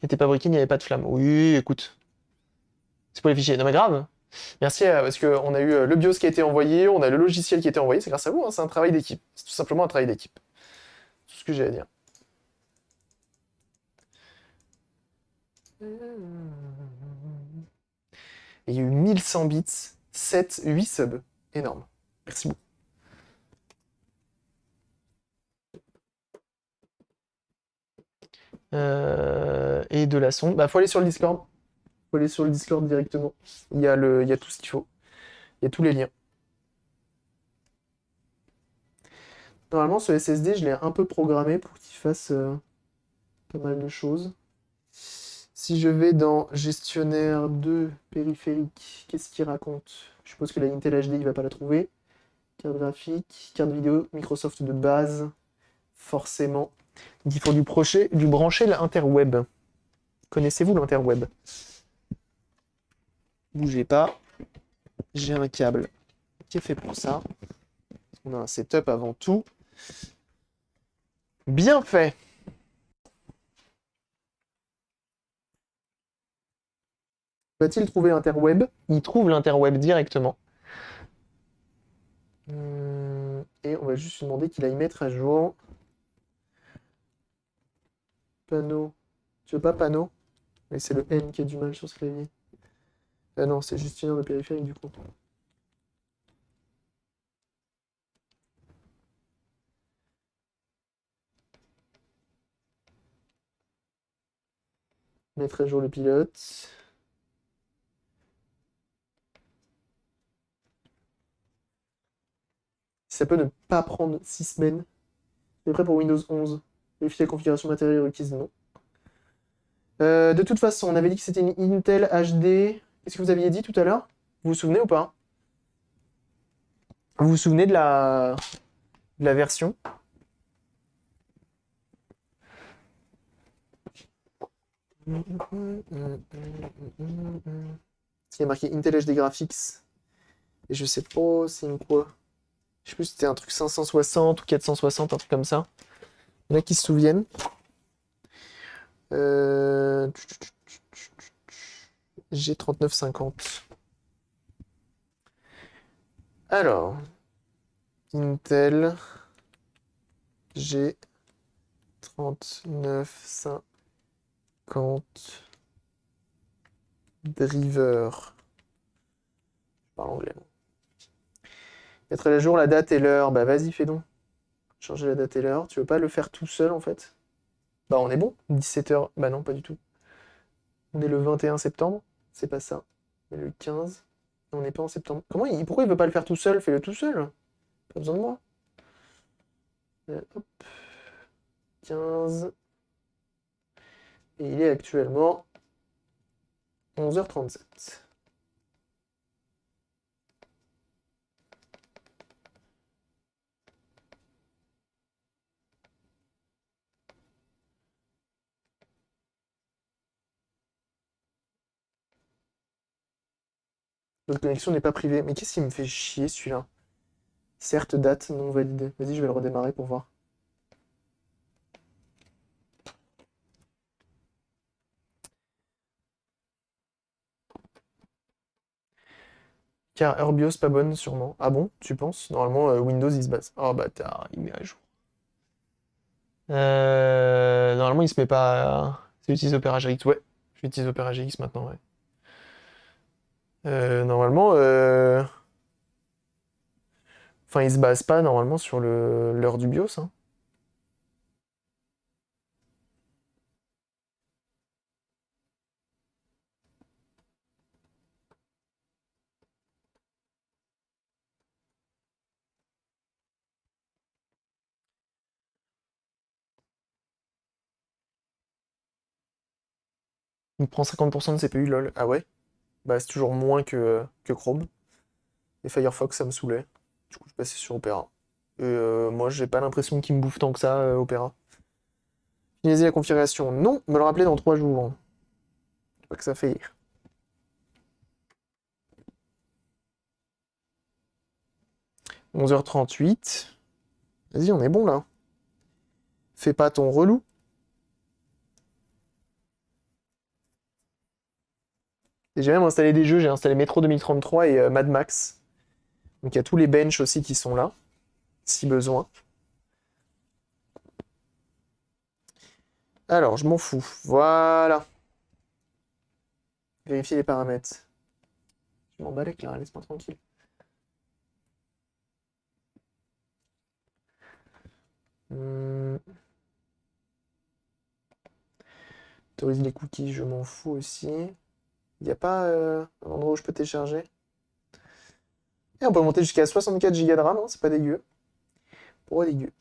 Il n'était pas briqué, il n'y avait pas de flamme. Oui, écoute. C'est pour les fichiers. Non mais grave. Merci, parce qu'on a eu le BIOS qui a été envoyé, on a le logiciel qui a été envoyé. C'est grâce à vous, hein, c'est un travail d'équipe. C'est tout simplement un travail d'équipe. C'est tout ce que j'ai à dire. Et il y a eu 1100 bits, 7, 8 subs. Énorme. Merci beaucoup. Et de la sonde. Bah, faut aller sur le Discord. Faut aller sur le Discord directement. Il y a tout ce qu'il faut. Il y a tous les liens. Normalement, ce SSD, je l'ai un peu programmé pour qu'il fasse pas mal de choses. Si je vais dans gestionnaire de périphérique, qu'est-ce qu'il raconte? Je suppose que la Intel HD, il va pas la trouver. Carte graphique, carte vidéo, Microsoft de base, forcément. Donc il faut du brancher l'interweb. Connaissez-vous l'interweb? Bougez pas, j'ai un câble qui est fait pour ça. On a un setup avant tout. Bien fait. Va-t-il trouver l'interweb? Il trouve l'interweb directement. Et on va juste lui demander qu'il aille mettre à jour. Panneau. Tu veux pas panneau? Mais c'est le N qui a du mal sur ce clavier. Ah non, c'est gestionnaire de périphérique du coup. Mettre à jour le pilote. Ça peut ne pas prendre 6 semaines. C'est prêt pour Windows 11. Vérifier la configuration matérielle requise, non. De toute façon, on avait dit que c'était une Intel HD. Qu'est-ce que vous aviez dit tout à l'heure? Vous vous souvenez ou pas? Vous vous souvenez de la version? Il y a marqué Intel HD Graphics. Et je sais pas c'est une quoi. Je sais plus si c'était un truc 560 ou 460, un truc comme ça. Il y en a qui se souviennent. G3950. Alors, Intel G3950 driver. Je parle anglais. Mettre à jour la date et l'heure. Bah vas-y, fais donc. Changer la date et l'heure. Tu veux pas le faire tout seul en fait? Bah on est bon. 17h. Bah non, pas du tout. On est le 21 septembre. C'est pas ça. Mais le 15. On n'est pas en septembre. Pourquoi il veut pas le faire tout seul? Fais-le tout seul. Pas besoin de moi. Hop. 15. Et il est actuellement 11h37. Notre connexion n'est pas privée. Mais qu'est-ce qui me fait chier celui-là? Certes, date non validée. Vas-y, je vais le redémarrer pour voir. Car Herbios pas bonne, sûrement. Ah bon, tu penses? Normalement, Windows, il se base. Oh bâtard, il met à jour. Normalement, il se met pas. C'est utilise Opera GX. Ouais, j'utilise Opera GX maintenant, ouais. Normalement, enfin, il se base pas normalement sur l'heure du BIOS, hein. Il prend 50% de CPU, lol. Ah ouais? Bah, c'est toujours moins que Chrome. Et Firefox, ça me saoulait. Du coup, je suis passé sur Opera. Et moi, j'ai pas l'impression qu'il me bouffe tant que ça, Opera. Finalisez la configuration. Non, me le rappeler dans 3 jours. Pas que ça fait rire. 11h38. Vas-y, on est bon là. Fais pas ton relou. Et j'ai même installé des jeux. J'ai installé Metro 2033 et Mad Max. Donc il y a tous les benches aussi qui sont là, si besoin. Alors, je m'en fous. Voilà. Vérifier les paramètres. Je m'en bats les là, laisse-moi tranquille. Hmm. Autorise les cookies, je m'en fous aussi. Il n'y a pas un endroit où je peux télécharger. Et on peut monter jusqu'à 64 Go de RAM, hein, c'est pas dégueu. Pourquoi dégueu?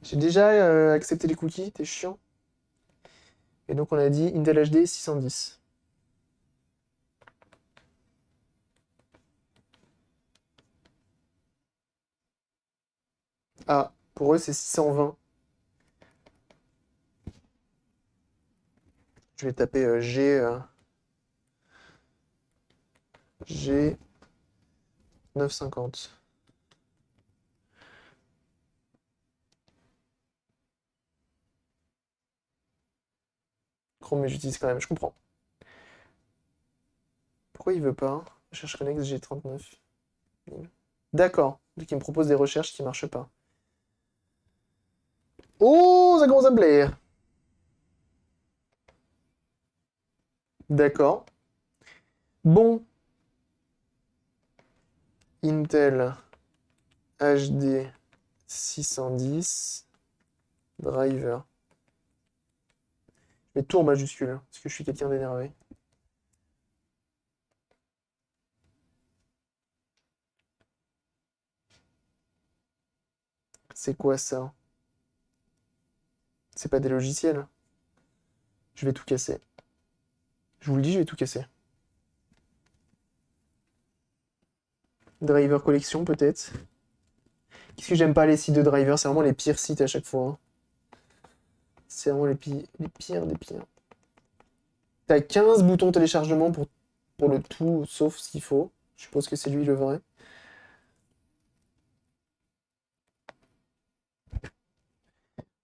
J'ai déjà accepté les cookies, t'es chiant. Et donc on a dit Intel HD 610. Ah, pour eux c'est 620. Je vais taper G 950. Chrome, mais j'utilise quand même, je comprends. Pourquoi il veut pas? Recherche Renex G39. D'accord. Donc il me propose des recherches qui marchent pas. Oh, ça commence à me plaire. D'accord. Bon. Intel HD 610. Driver. Je mets tout en majuscule, hein, parce que je suis quelqu'un d'énervé. C'est quoi ça? C'est pas des logiciels. Je vais tout casser. Je vous le dis, je vais tout casser. Driver collection, peut-être. Qu'est-ce que j'aime pas les sites de driver? C'est vraiment les pires sites à chaque fois, hein. C'est vraiment les pires des pires. T'as 15 boutons téléchargement pour le tout, sauf ce qu'il faut. Je suppose que c'est lui le vrai.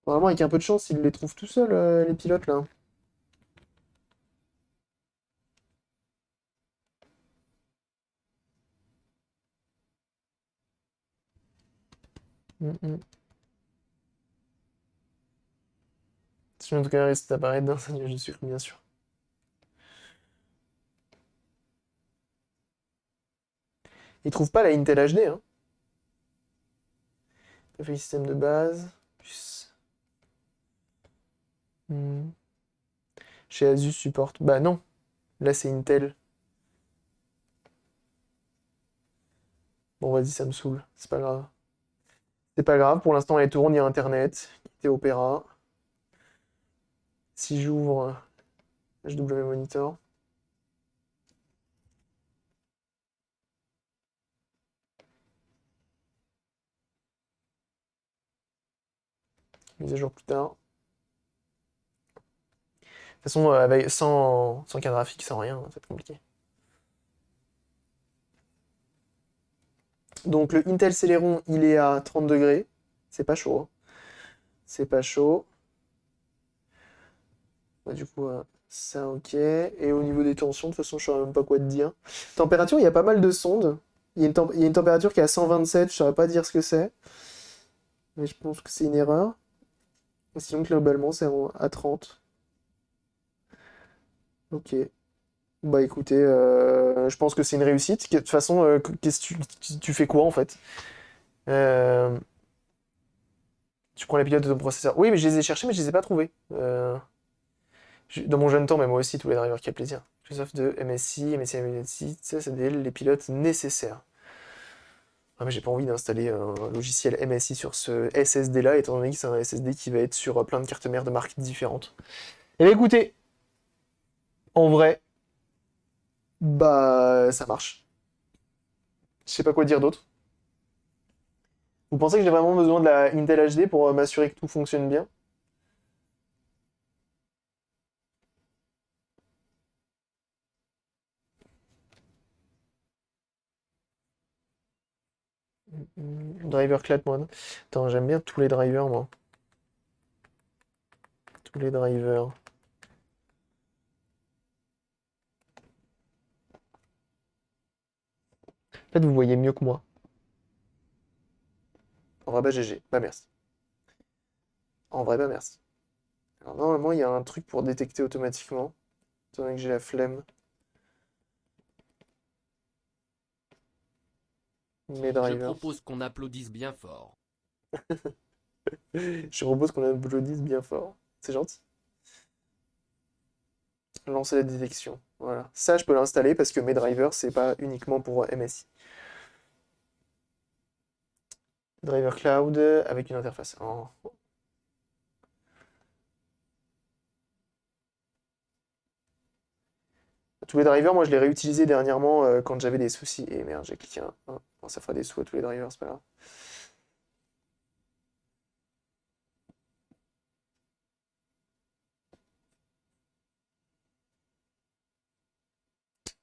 Vraiment, avec un peu de chance, il les trouve tout seul, les pilotes, là. Mm. Si en tout cas reste apparaître dans un nuage de sucre, bien sûr. Il trouve pas la Intel HD, hein. Préfet système de base. Puce. Hmm. Chez Asus support. Bah non. Là, c'est Intel. Bon, vas-y, ça me saoule. C'est pas grave. C'est pas grave. Pour l'instant, elle tourne. Il y a Internet. Quitter Opera. Si j'ouvre HW Monitor. mise à jour plus tard. De toute façon, sans carte graphique, sans rien, ça va être compliqué. Donc le Intel Celeron, il est à 30 degrés. C'est pas chaud, hein. C'est pas chaud. Ouais, du coup, ça, ok. Et au niveau des tensions, de toute façon, je saurais même pas quoi te dire. Température, il y a pas mal de sondes. Il y a une température qui est à 127, je saurais pas dire ce que c'est. Mais je pense que c'est une erreur. Sinon, globalement, c'est à 30. Ok. Bah écoutez, je pense que c'est une réussite. De toute façon, qu'est-ce que tu fais quoi en fait? Euh, Tu prends les pilotes de ton processeur. Oui, mais je les ai cherchés, mais je les ai pas trouvés. Dans mon jeune temps, mais moi aussi, tous les drivers, quel plaisir. Microsoft de MSI, MSI Embedded Systems, CDL, les pilotes nécessaires. Ah, mais j'ai pas envie d'installer un logiciel MSI sur ce SSD-là, étant donné que c'est un SSD qui va être sur plein de cartes mères de marques différentes. Eh bien écoutez, en vrai, bah ça marche. Je sais pas quoi dire d'autre. Vous pensez que j'ai vraiment besoin de la Intel HD pour m'assurer que tout fonctionne bien? Driver Clatmon. Attends, j'aime bien tous les drivers, moi. Tous les drivers. En fait, vous voyez mieux que moi. En vrai, bah GG. Bah merci. En vrai, bah merci. Alors normalement, il y a un truc pour détecter automatiquement. Étant donné que j'ai la flemme. Mes Je drivers. propose qu'on applaudisse bien fort. Je propose qu'on applaudisse bien fort. C'est gentil. Lancer la détection. Voilà. Ça, je peux l'installer parce que mes drivers, c'est pas uniquement pour MSI. Driver Cloud avec une interface. Oh. Tous les drivers, moi, je les réutilisais dernièrement quand j'avais des soucis. Et merde, j'ai cliqué un. Bon, ça fera des sous à tous les drivers, c'est pas grave.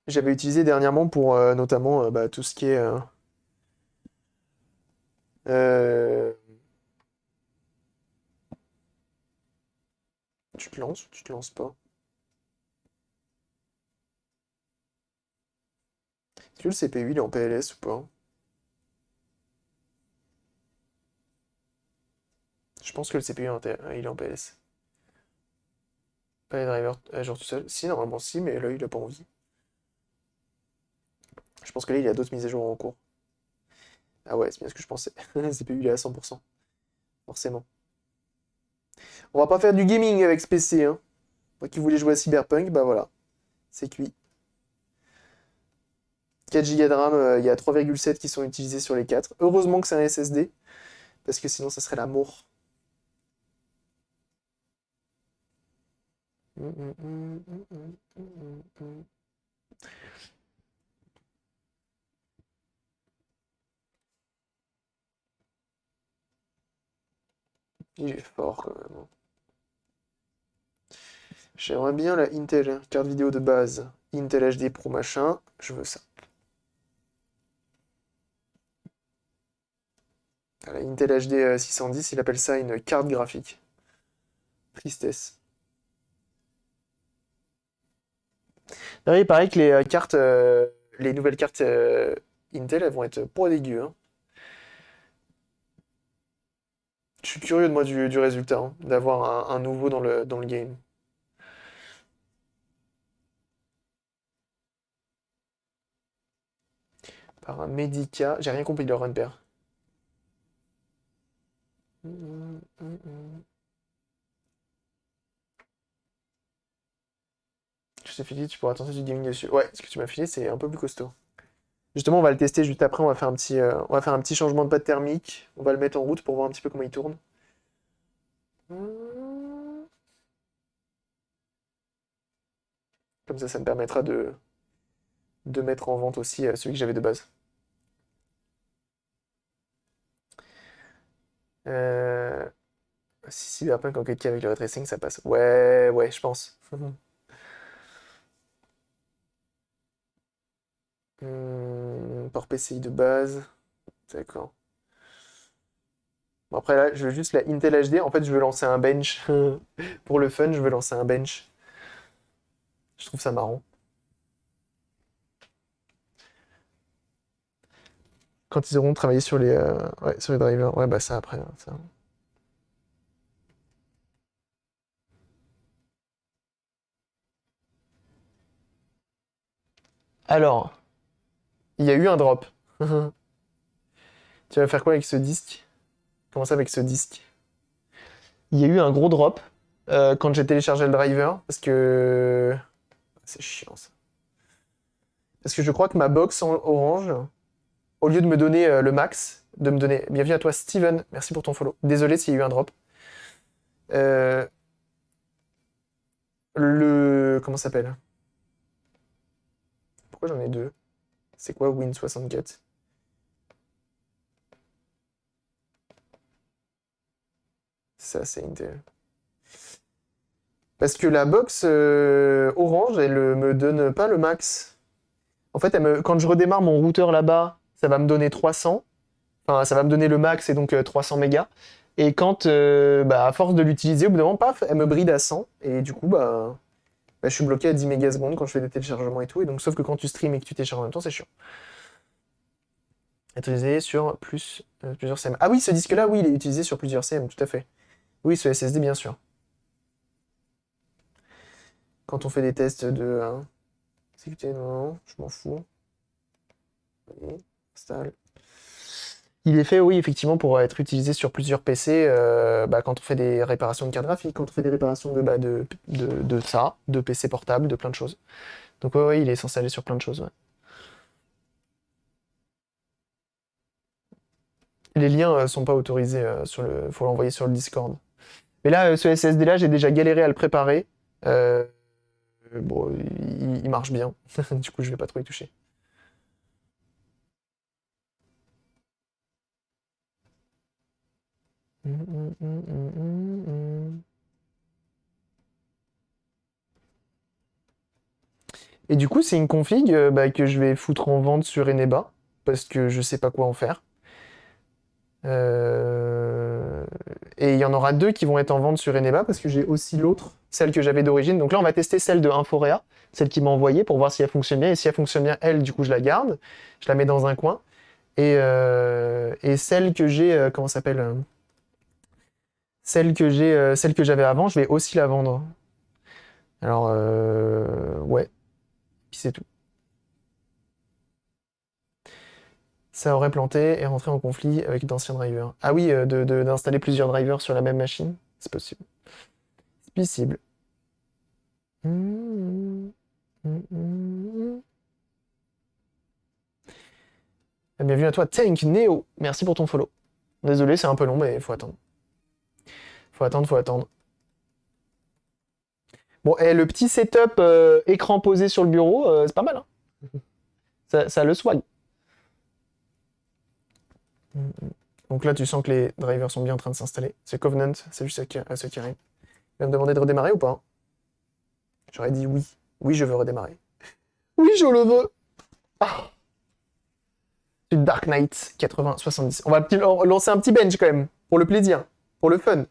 J'avais utilisé dernièrement pour notamment bah, tout ce qui est. Euh, Tu te lances ou tu te lances pas? Est-ce que le CPU il est en PLS ou pas? Je pense que le CPU il est en PLS. Pas les drivers à jour tout seul. Si, normalement si, mais là il a pas envie. Je pense que là il y a d'autres mises à jour en cours. Ah ouais, c'est bien ce que je pensais. Le CPU il est à 100%. Forcément. On va pas faire du gaming avec ce PC, hein. Moi qui voulais jouer à Cyberpunk, bah voilà. C'est cuit. 4 Go de RAM, il y a 3,7 qui sont utilisés sur les 4. Heureusement que c'est un SSD, parce que sinon ça serait la mort. Il est fort quand même, hein. J'aimerais bien la Intel, hein, carte vidéo de base. Intel HD Pro machin, je veux ça. Ah, la Intel HD 610, il appelle ça une carte graphique. Tristesse. D'ailleurs, il paraît que les nouvelles cartes Intel, elles vont être pas dégueu, hein. Je suis curieux de moi du résultat, hein, d'avoir un nouveau dans le game. Par un Medica, j'ai rien compris de leur run pair. Je t'ai filé, tu pourras tenter du gaming dessus. Ouais, ce que tu m'as filé, c'est un peu plus costaud. Justement, on va le tester juste après. On va faire un petit changement de pâte thermique. On va le mettre en route pour voir un petit peu comment il tourne. Comme ça me permettra de mettre en vente aussi celui que j'avais de base. Euh, Si Cyberpunk en 4K avec le ray tracing, ça passe. Ouais, ouais, je pense. Port PCI de base. D'accord. Bon, après là, je veux juste la Intel HD. En fait, je veux lancer un bench. Pour le fun, je veux lancer un bench. Je trouve ça marrant. Quand ils auront travaillé ouais, sur les drivers. Ouais, bah ça après, hein, ça. Alors, il y a eu un drop. Tu vas faire quoi avec ce disque? Comment ça avec ce disque? Il y a eu un gros drop quand j'ai téléchargé le driver parce que c'est chiant ça. Parce que je crois que ma box en orange, au lieu de me donner le max, de me donner. Bienvenue à toi Steven, merci pour ton follow. Désolé s'il y a eu un drop. Euh, comment ça s'appelle? Pourquoi j'en ai deux? C'est quoi Win64? Ça c'est Intel. Parce que la box orange, elle me donne pas le max. En fait, quand je redémarre mon routeur là-bas, ça va me donner 300. Enfin, ça va me donner le max et donc 300 mégas. Et quand, bah, à force de l'utiliser, au bout d'un moment, paf, elle me bride à 100. Et du coup, bah, je suis bloqué à 10 mégasecondes quand je fais des téléchargements et tout. Et donc, sauf que quand tu streams et que tu télécharges en même temps, c'est chiant. Utilisé sur plusieurs CM. Ah oui, ce disque-là, oui, il est utilisé sur plusieurs CM, tout à fait. Oui, ce SSD, bien sûr. Quand on fait des tests de sécurité, non, je m'en fous. Oui, installe. Il est fait, oui, effectivement, pour être utilisé sur plusieurs PC bah, quand on fait des réparations de cartes graphiques, quand on fait des réparations de PC portable, de plein de choses. Donc, ouais, ouais, il est censé aller sur plein de choses, ouais. Les liens sont pas autorisés faut l'envoyer sur le Discord. Mais là, ce SSD-là, j'ai déjà galéré à le préparer. Euh, bon, il marche bien. Du coup, je vais pas trop y toucher. Et du coup, c'est une config bah, que je vais foutre en vente sur Eneba, parce que je sais pas quoi en faire. Euh, Et il y en aura deux qui vont être en vente sur Eneba, parce que j'ai aussi l'autre, celle que j'avais d'origine. Donc là, on va tester celle de Inforea, celle qui m'a envoyée, pour voir si elle fonctionne bien. Et si elle fonctionne bien, elle, du coup, je la garde, je la mets dans un coin. Et celle que j'ai, comment ça s'appelle celle que j'avais avant, je vais aussi la vendre. Alors, ouais, puis c'est tout. Ça aurait planté et rentré en conflit avec d'anciens drivers. Ah oui, d'installer plusieurs drivers sur la même machine, c'est possible. C'est possible. Mmh, mmh, mmh. Bienvenue à toi, Tank Neo. Merci pour ton follow. Désolé, c'est un peu long, mais il faut attendre. Faut attendre, faut attendre. Bon, et le petit setup écran posé sur le bureau, c'est pas mal, hein. Ça a le swag. Donc là, tu sens que les drivers sont bien en train de s'installer. C'est Covenant, c'est juste à ceux qui arrivent. Il va me demander de redémarrer ou pas? J'aurais dit oui. Oui, je veux redémarrer. Oui, je le veux. Ah, du Dark Knight 80-70. On va lancer un petit bench quand même. Pour le plaisir. Pour le fun.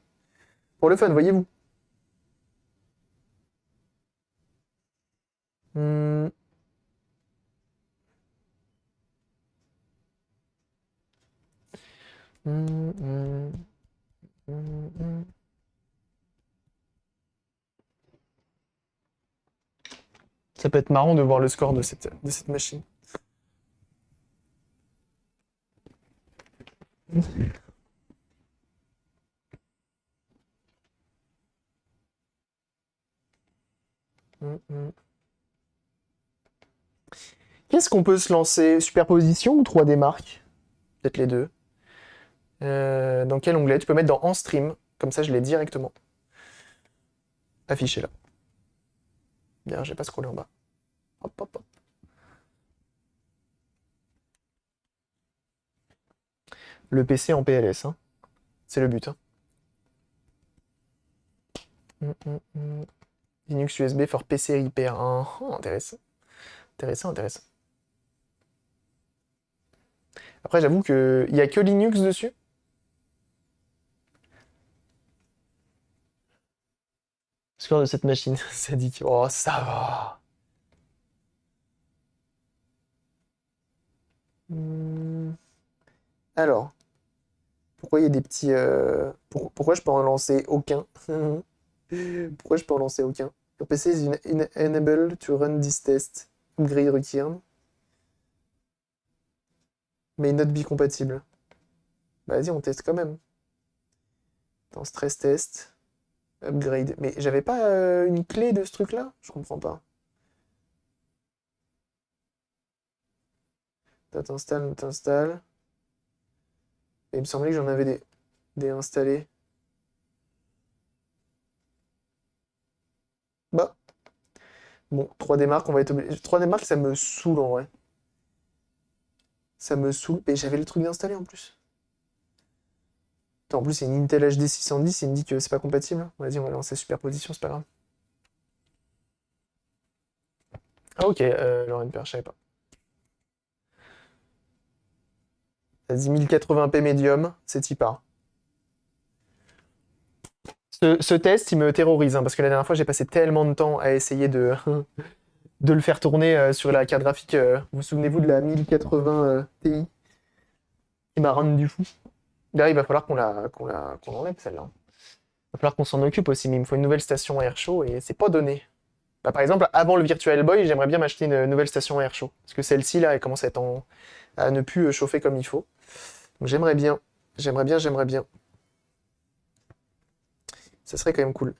Pour le fun, voyez-vous. Hmm, hmm, hmm, hmm, hmm. Ça peut être marrant de voir le score de cette machine. Hmm, hmm. Qu'est-ce qu'on peut se lancer? Superposition ou 3D Mark? Peut-être les deux. Dans quel onglet? Tu peux mettre dans En Stream. Comme ça, je l'ai directement affiché là. Bien, j'ai pas scrollé en bas. Hop, hop, hop. Le PC en PLS, hein. C'est le but, hein. Linux USB for PC repair. Intéressant. Intéressant, intéressant. Après, j'avoue qu'il n'y a que Linux dessus. Score de cette machine, ça dit que... Oh, ça va. Alors, pourquoi il y a des petits... pourquoi je peux en lancer aucun? Pourquoi je peux en lancer aucun? Your PC is unable to run this test. Upgrade required. Mais not be compatible. Bah, vas-y, on teste quand même. Dans stress test. Upgrade. Mais j'avais pas une clé de ce truc-là? Je comprends pas. T'installe, t'installe. Il me semblait que j'en avais des installés. Bah. Bon, 3D Mark, on va être obligé. 3D Mark, ça me saoule en vrai. Ça me saoule. Mais j'avais le truc d'installer en plus. Attends, en plus, c'est une Intel HD 610, il me dit que c'est pas compatible. Vas-y, on va lancer superposition, c'est pas grave. Ah ok, Lauren Père, je savais pas. Vas-y, 1080p médium, c'est y part. Ce test, il me terrorise, hein, parce que la dernière fois, j'ai passé tellement de temps à essayer de, de le faire tourner sur la carte graphique. Vous souvenez-vous de la 1080 Ti qui m'a rendu fou? Là, il va falloir qu'on l'enlève, celle-là. Il va falloir qu'on s'en occupe aussi, mais il me faut une nouvelle station air chaud et c'est pas donné. Bah, par exemple, avant le Virtual Boy, j'aimerais bien m'acheter une nouvelle station air chaud. Parce que celle-ci, là, elle commence à ne plus chauffer comme il faut. Donc j'aimerais bien. J'aimerais bien, j'aimerais bien. Ça serait quand même cool.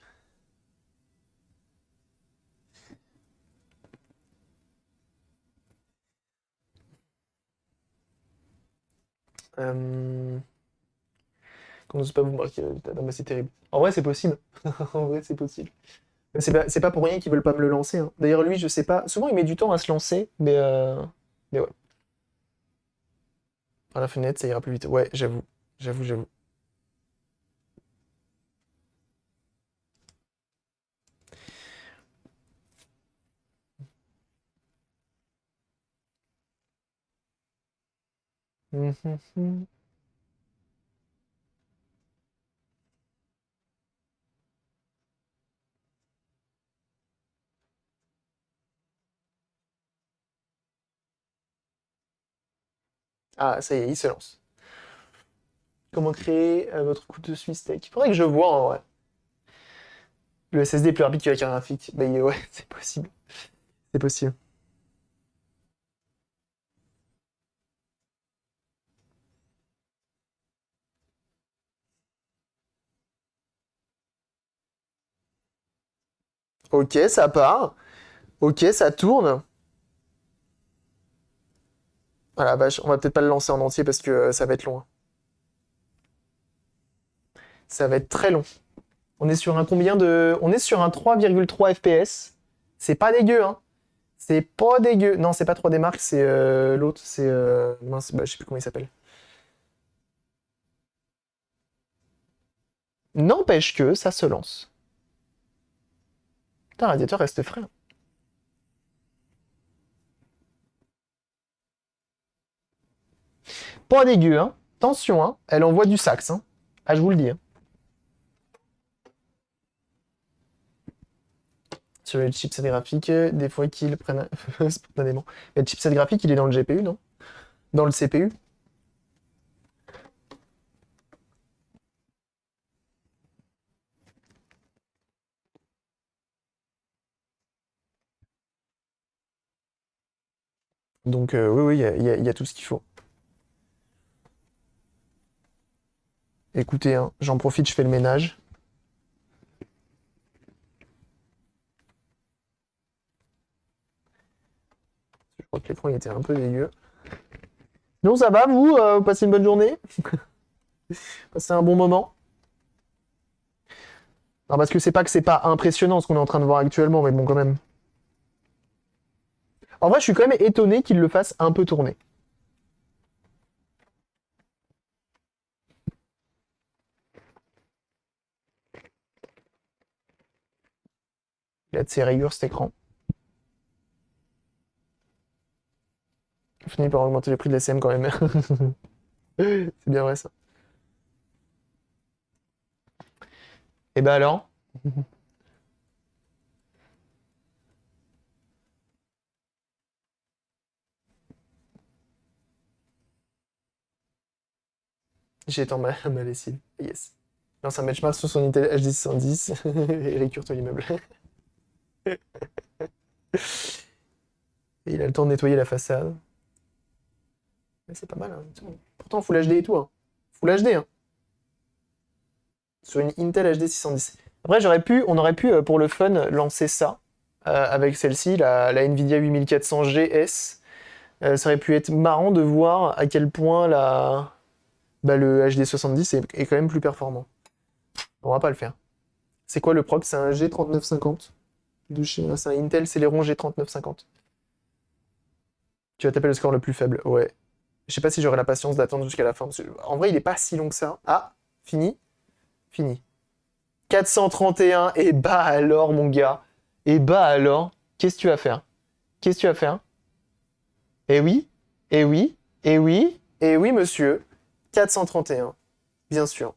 Euh... Qu'on n'ose pas vous marquer le résultat. Non, mais c'est terrible. En vrai, c'est possible. En vrai, c'est possible. Mais c'est pas pour rien qu'ils veulent pas me le lancer, hein. D'ailleurs, lui, je sais pas. Souvent, il met du temps à se lancer, mais ouais. Par la fenêtre, ça ira plus vite. Ouais, j'avoue. J'avoue, j'avoue. Mhm. Ah, ça y est, il se lance. Comment créer votre couteau suisse steak? Il faudrait que je vois en vrai. Le SSD est plus rapide que la carte graphique. Bah ouais, c'est possible. C'est possible. Ok, ça part. Ok, ça tourne. Ah la vache, on va peut-être pas le lancer en entier parce que ça va être long, hein. Ça va être très long. On est sur un combien de... On est sur un 3,3 FPS. C'est pas dégueu, hein. C'est pas dégueu. Non, c'est pas 3D Mark, c'est l'autre. C'est... mince, bah, je sais plus comment il s'appelle. N'empêche que ça se lance. Putain, le radiateur reste frais, hein. Pas dégueu, hein. Attention, hein. Elle envoie du sax, hein. Ah, je vous le dis, hein. Sur les chipsets graphiques, des fois qu'ils prennent spontanément. Mais le chipset graphique, il est dans le GPU, non? Dans le CPU? Donc, oui, oui, il y a tout ce qu'il faut. Écoutez, hein, j'en profite, je fais le ménage. Je crois que l'écran il était un peu dégueu. Non, ça va, vous? Vous passez une bonne journée? Passez un bon moment? Non, parce que c'est pas impressionnant ce qu'on est en train de voir actuellement, mais bon, quand même. En vrai, je suis quand même étonné qu'il le fasse un peu tourner. Il a de ses rayures cet écran. Il finit par augmenter le prix de la CM quand même. C'est bien vrai ça. Et bah alors? J'étends ma lessive. Yes. Lance un benchmark sur son Intel HD 610 et récure l'immeuble. Et il a le temps de nettoyer la façade. Mais c'est pas mal, hein. Pourtant Full HD et tout, hein. Full HD, hein. Sur une Intel HD 610. Après, on aurait pu, pour le fun, lancer ça avec celle-ci, la Nvidia 8400 GS. Ça aurait pu être marrant de voir à quel point le HD 70 est quand même plus performant. On va pas le faire. C'est quoi le proc? C'est un G3950. C'est un Intel Celeron G3950. Tu vas taper le score le plus faible, ouais. Je sais pas si j'aurai la patience d'attendre jusqu'à la fin. En vrai, il est pas si long que ça. Ah, fini. Fini. 431, et bah alors, mon gars. Et bah alors, qu'est-ce que tu vas faire? Qu'est-ce que tu vas faire? Eh oui, eh oui, eh oui, eh oui, monsieur. 431, bien sûr.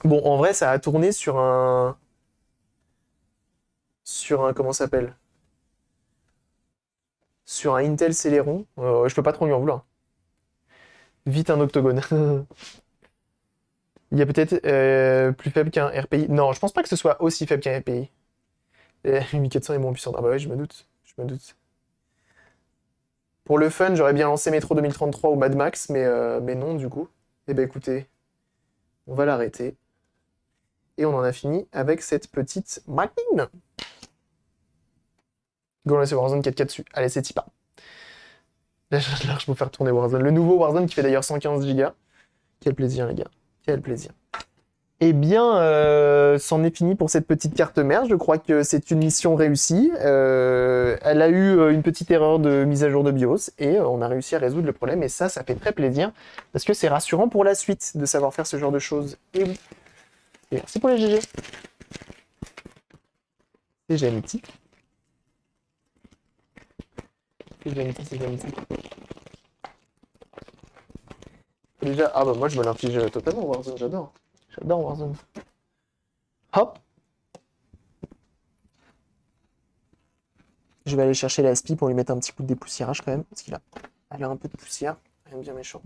Bon, en vrai, ça a tourné sur un... Comment ça s'appelle? Sur un Intel Celeron. Je peux pas trop lui en vouloir. Vite un octogone. Il y a peut-être plus faible qu'un RPI. Non, je pense pas que ce soit aussi faible qu'un RPI. 1400 est moins puissant. Ah bah ouais, je me doute. Je me doute. Pour le fun, j'aurais bien lancé Metro 2033 ou Mad Max, mais non, du coup. Eh ben écoutez, on va l'arrêter. Et on en a fini avec cette petite machine. Go, on laisse Warzone 4K dessus. Allez, c'est Tipa. Là, je peux faire tourner Warzone. Le nouveau Warzone qui fait d'ailleurs 115 Go. Quel plaisir, les gars. Quel plaisir. Eh bien, c'en est fini pour cette petite carte mère. Je crois que c'est une mission réussie. Elle a eu une petite erreur de mise à jour de BIOS et on a réussi à résoudre le problème. Et ça fait très plaisir parce que c'est rassurant pour la suite de savoir faire ce genre de choses. Et oui. Et merci pour les GG. C'est gentil. C'est gentil, c'est gentil. Déjà, ah bah moi je me l'inflige totalement Warzone, j'adore. J'adore Warzone. Hop. Je vais aller chercher la SPI pour lui mettre un petit coup de dépoussiérage quand même, parce qu'il a un peu de poussière. Rien de bien méchant.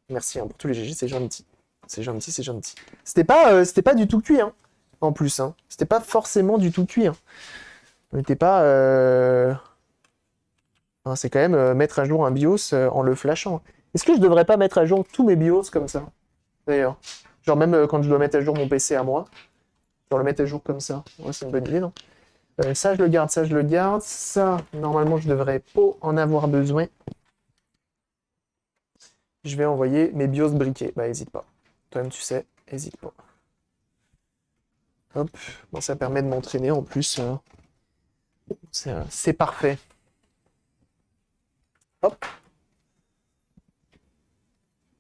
Merci hein, pour tous les GG, c'est gentil. C'est gentil, c'est gentil. C'était pas du tout cuit, hein, en plus. Hein. C'était pas forcément du tout cuit. Hein. On n'était pas... Enfin, c'est quand même mettre à jour un BIOS en le flashant. Est-ce que je devrais pas mettre à jour tous mes BIOS comme ça, d'ailleurs? Genre même quand je dois mettre à jour mon PC à moi, je dois le mettre à jour comme ça. Ouais, c'est une bonne idée, non? Ça, je le garde, ça, je le garde. Ça, normalement, je devrais pas en avoir besoin. Je vais envoyer mes BIOS briqués. Bah, hésite pas. Toi-même, tu sais, hésite pas. Hop. Bon, ça permet de m'entraîner en plus. C'est parfait. Hop.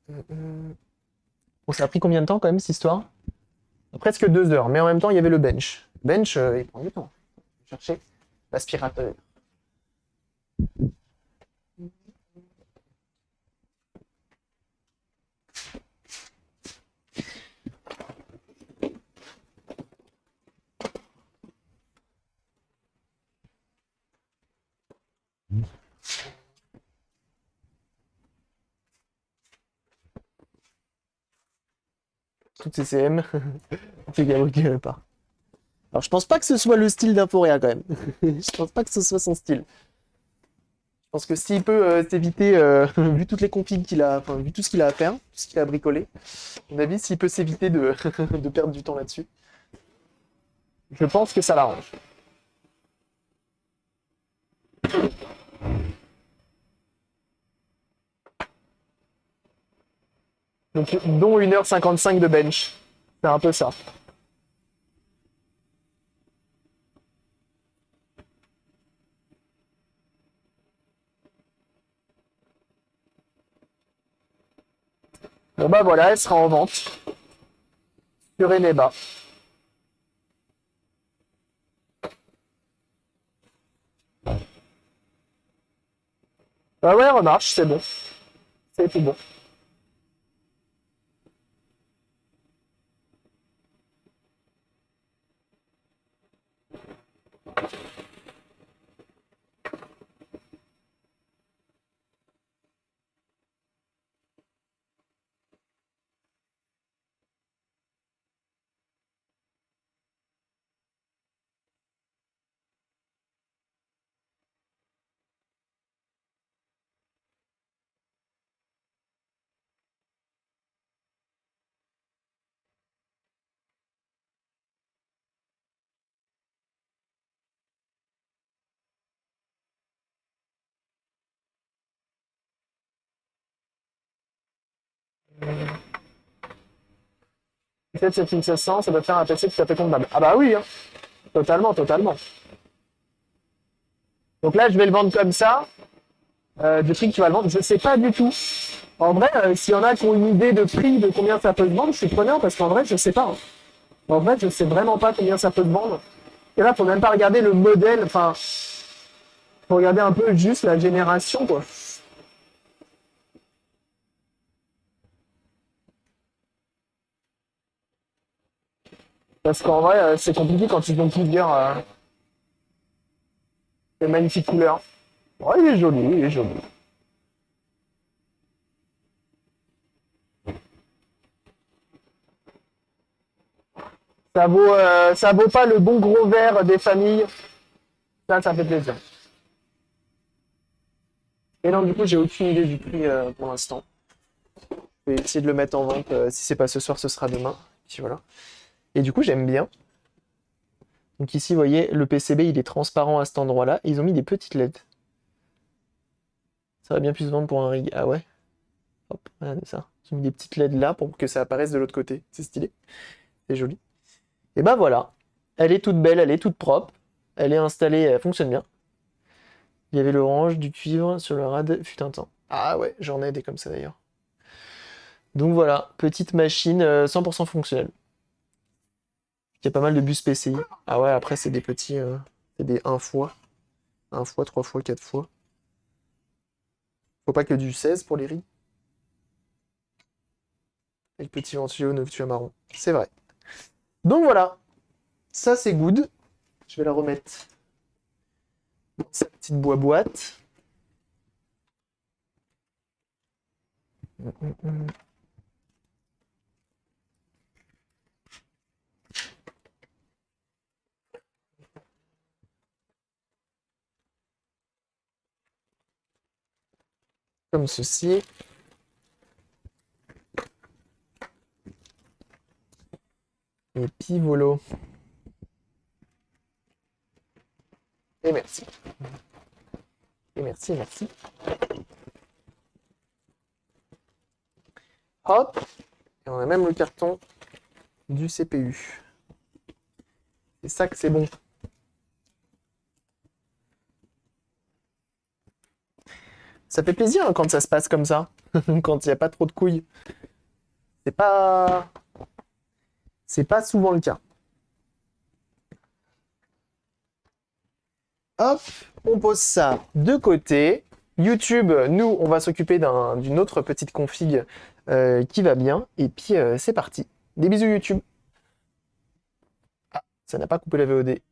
Bon, ça a pris combien de temps quand même cette histoire? Presque 2 heures, mais en même temps il y avait le bench. Bench, il prend du temps. Chercher l'aspirateur. Toutes ces CM, c'est Gabriel qui répare. Alors je pense pas que ce soit le style d'Inforia quand même. Je pense pas que ce soit son style. Je pense que s'il peut s'éviter, vu toutes les configs qu'il a, enfin vu tout ce qu'il a à faire, tout ce qu'il a bricolé, à mon avis, s'il peut s'éviter de, de perdre du temps là-dessus, je pense que ça l'arrange. Donc, dont 1h55 de bench. C'est un peu ça. Bon bah voilà, elle sera en vente sur Eneba. Bah ouais, remarche, c'est bon. C'est tout bon. Peut-être cette 1600, ça doit faire un PC tout à fait convenable. Ah bah oui, hein. Totalement, totalement. Donc là, je vais le vendre comme ça. Du prix que tu vas le vendre, je sais pas du tout. En vrai, s'il y en a qui ont une idée de prix, de combien ça peut se vendre, je suis preneur parce qu'en vrai, je sais pas, hein. En vrai, je sais vraiment pas combien ça peut se vendre. Et là, faut même pas regarder le modèle, enfin, faut regarder un peu juste la génération, quoi. Parce qu'en vrai, c'est compliqué quand ils ont plusieurs des magnifiques couleurs. Ouais, il est joli, il est joli. Ça vaut pas le bon gros verre des familles. Ça fait plaisir. Et non, du coup, j'ai aucune idée du prix pour l'instant. Je vais essayer de le mettre en vente. Si c'est pas ce soir, ce sera demain. Puis voilà. Et du coup, j'aime bien. Donc ici, vous voyez, le PCB, il est transparent à cet endroit-là. Et ils ont mis des petites LED. Ça va bien plus se vendre pour un rig. Ah ouais? Hop, regardez ça. Ils ont mis des petites LED là pour que ça apparaisse de l'autre côté. C'est stylé. C'est joli. Et bah voilà. Elle est toute belle, elle est toute propre. Elle est installée, elle fonctionne bien. Il y avait l'orange, du cuivre sur le rad fut un temps. Ah ouais, j'en ai des comme ça d'ailleurs. Donc voilà, petite machine 100% fonctionnelle. Il y a pas mal de bus PCI. Ah ouais, après c'est des petits, c'est des 1 fois. 1 fois, 3 fois, 4 fois. Faut pas que du 16 pour les riz. Et le petit ventilo 9 tuyaux marron. C'est vrai. Donc voilà, ça c'est good. Je vais la remettre dans sa petite boîte. Comme ceci. Et puis volo. Et merci. Et merci, merci. Hop. Et on a même le carton du CPU. C'est ça que c'est bon. Ça fait plaisir hein, quand ça se passe comme ça. Quand il n'y a pas trop de couilles. C'est pas... C'est pas souvent le cas. Hop, on pose ça de côté. YouTube, nous, on va s'occuper d'une autre petite config qui va bien. Et puis, c'est parti. Des bisous YouTube. Ah, ça n'a pas coupé la VOD.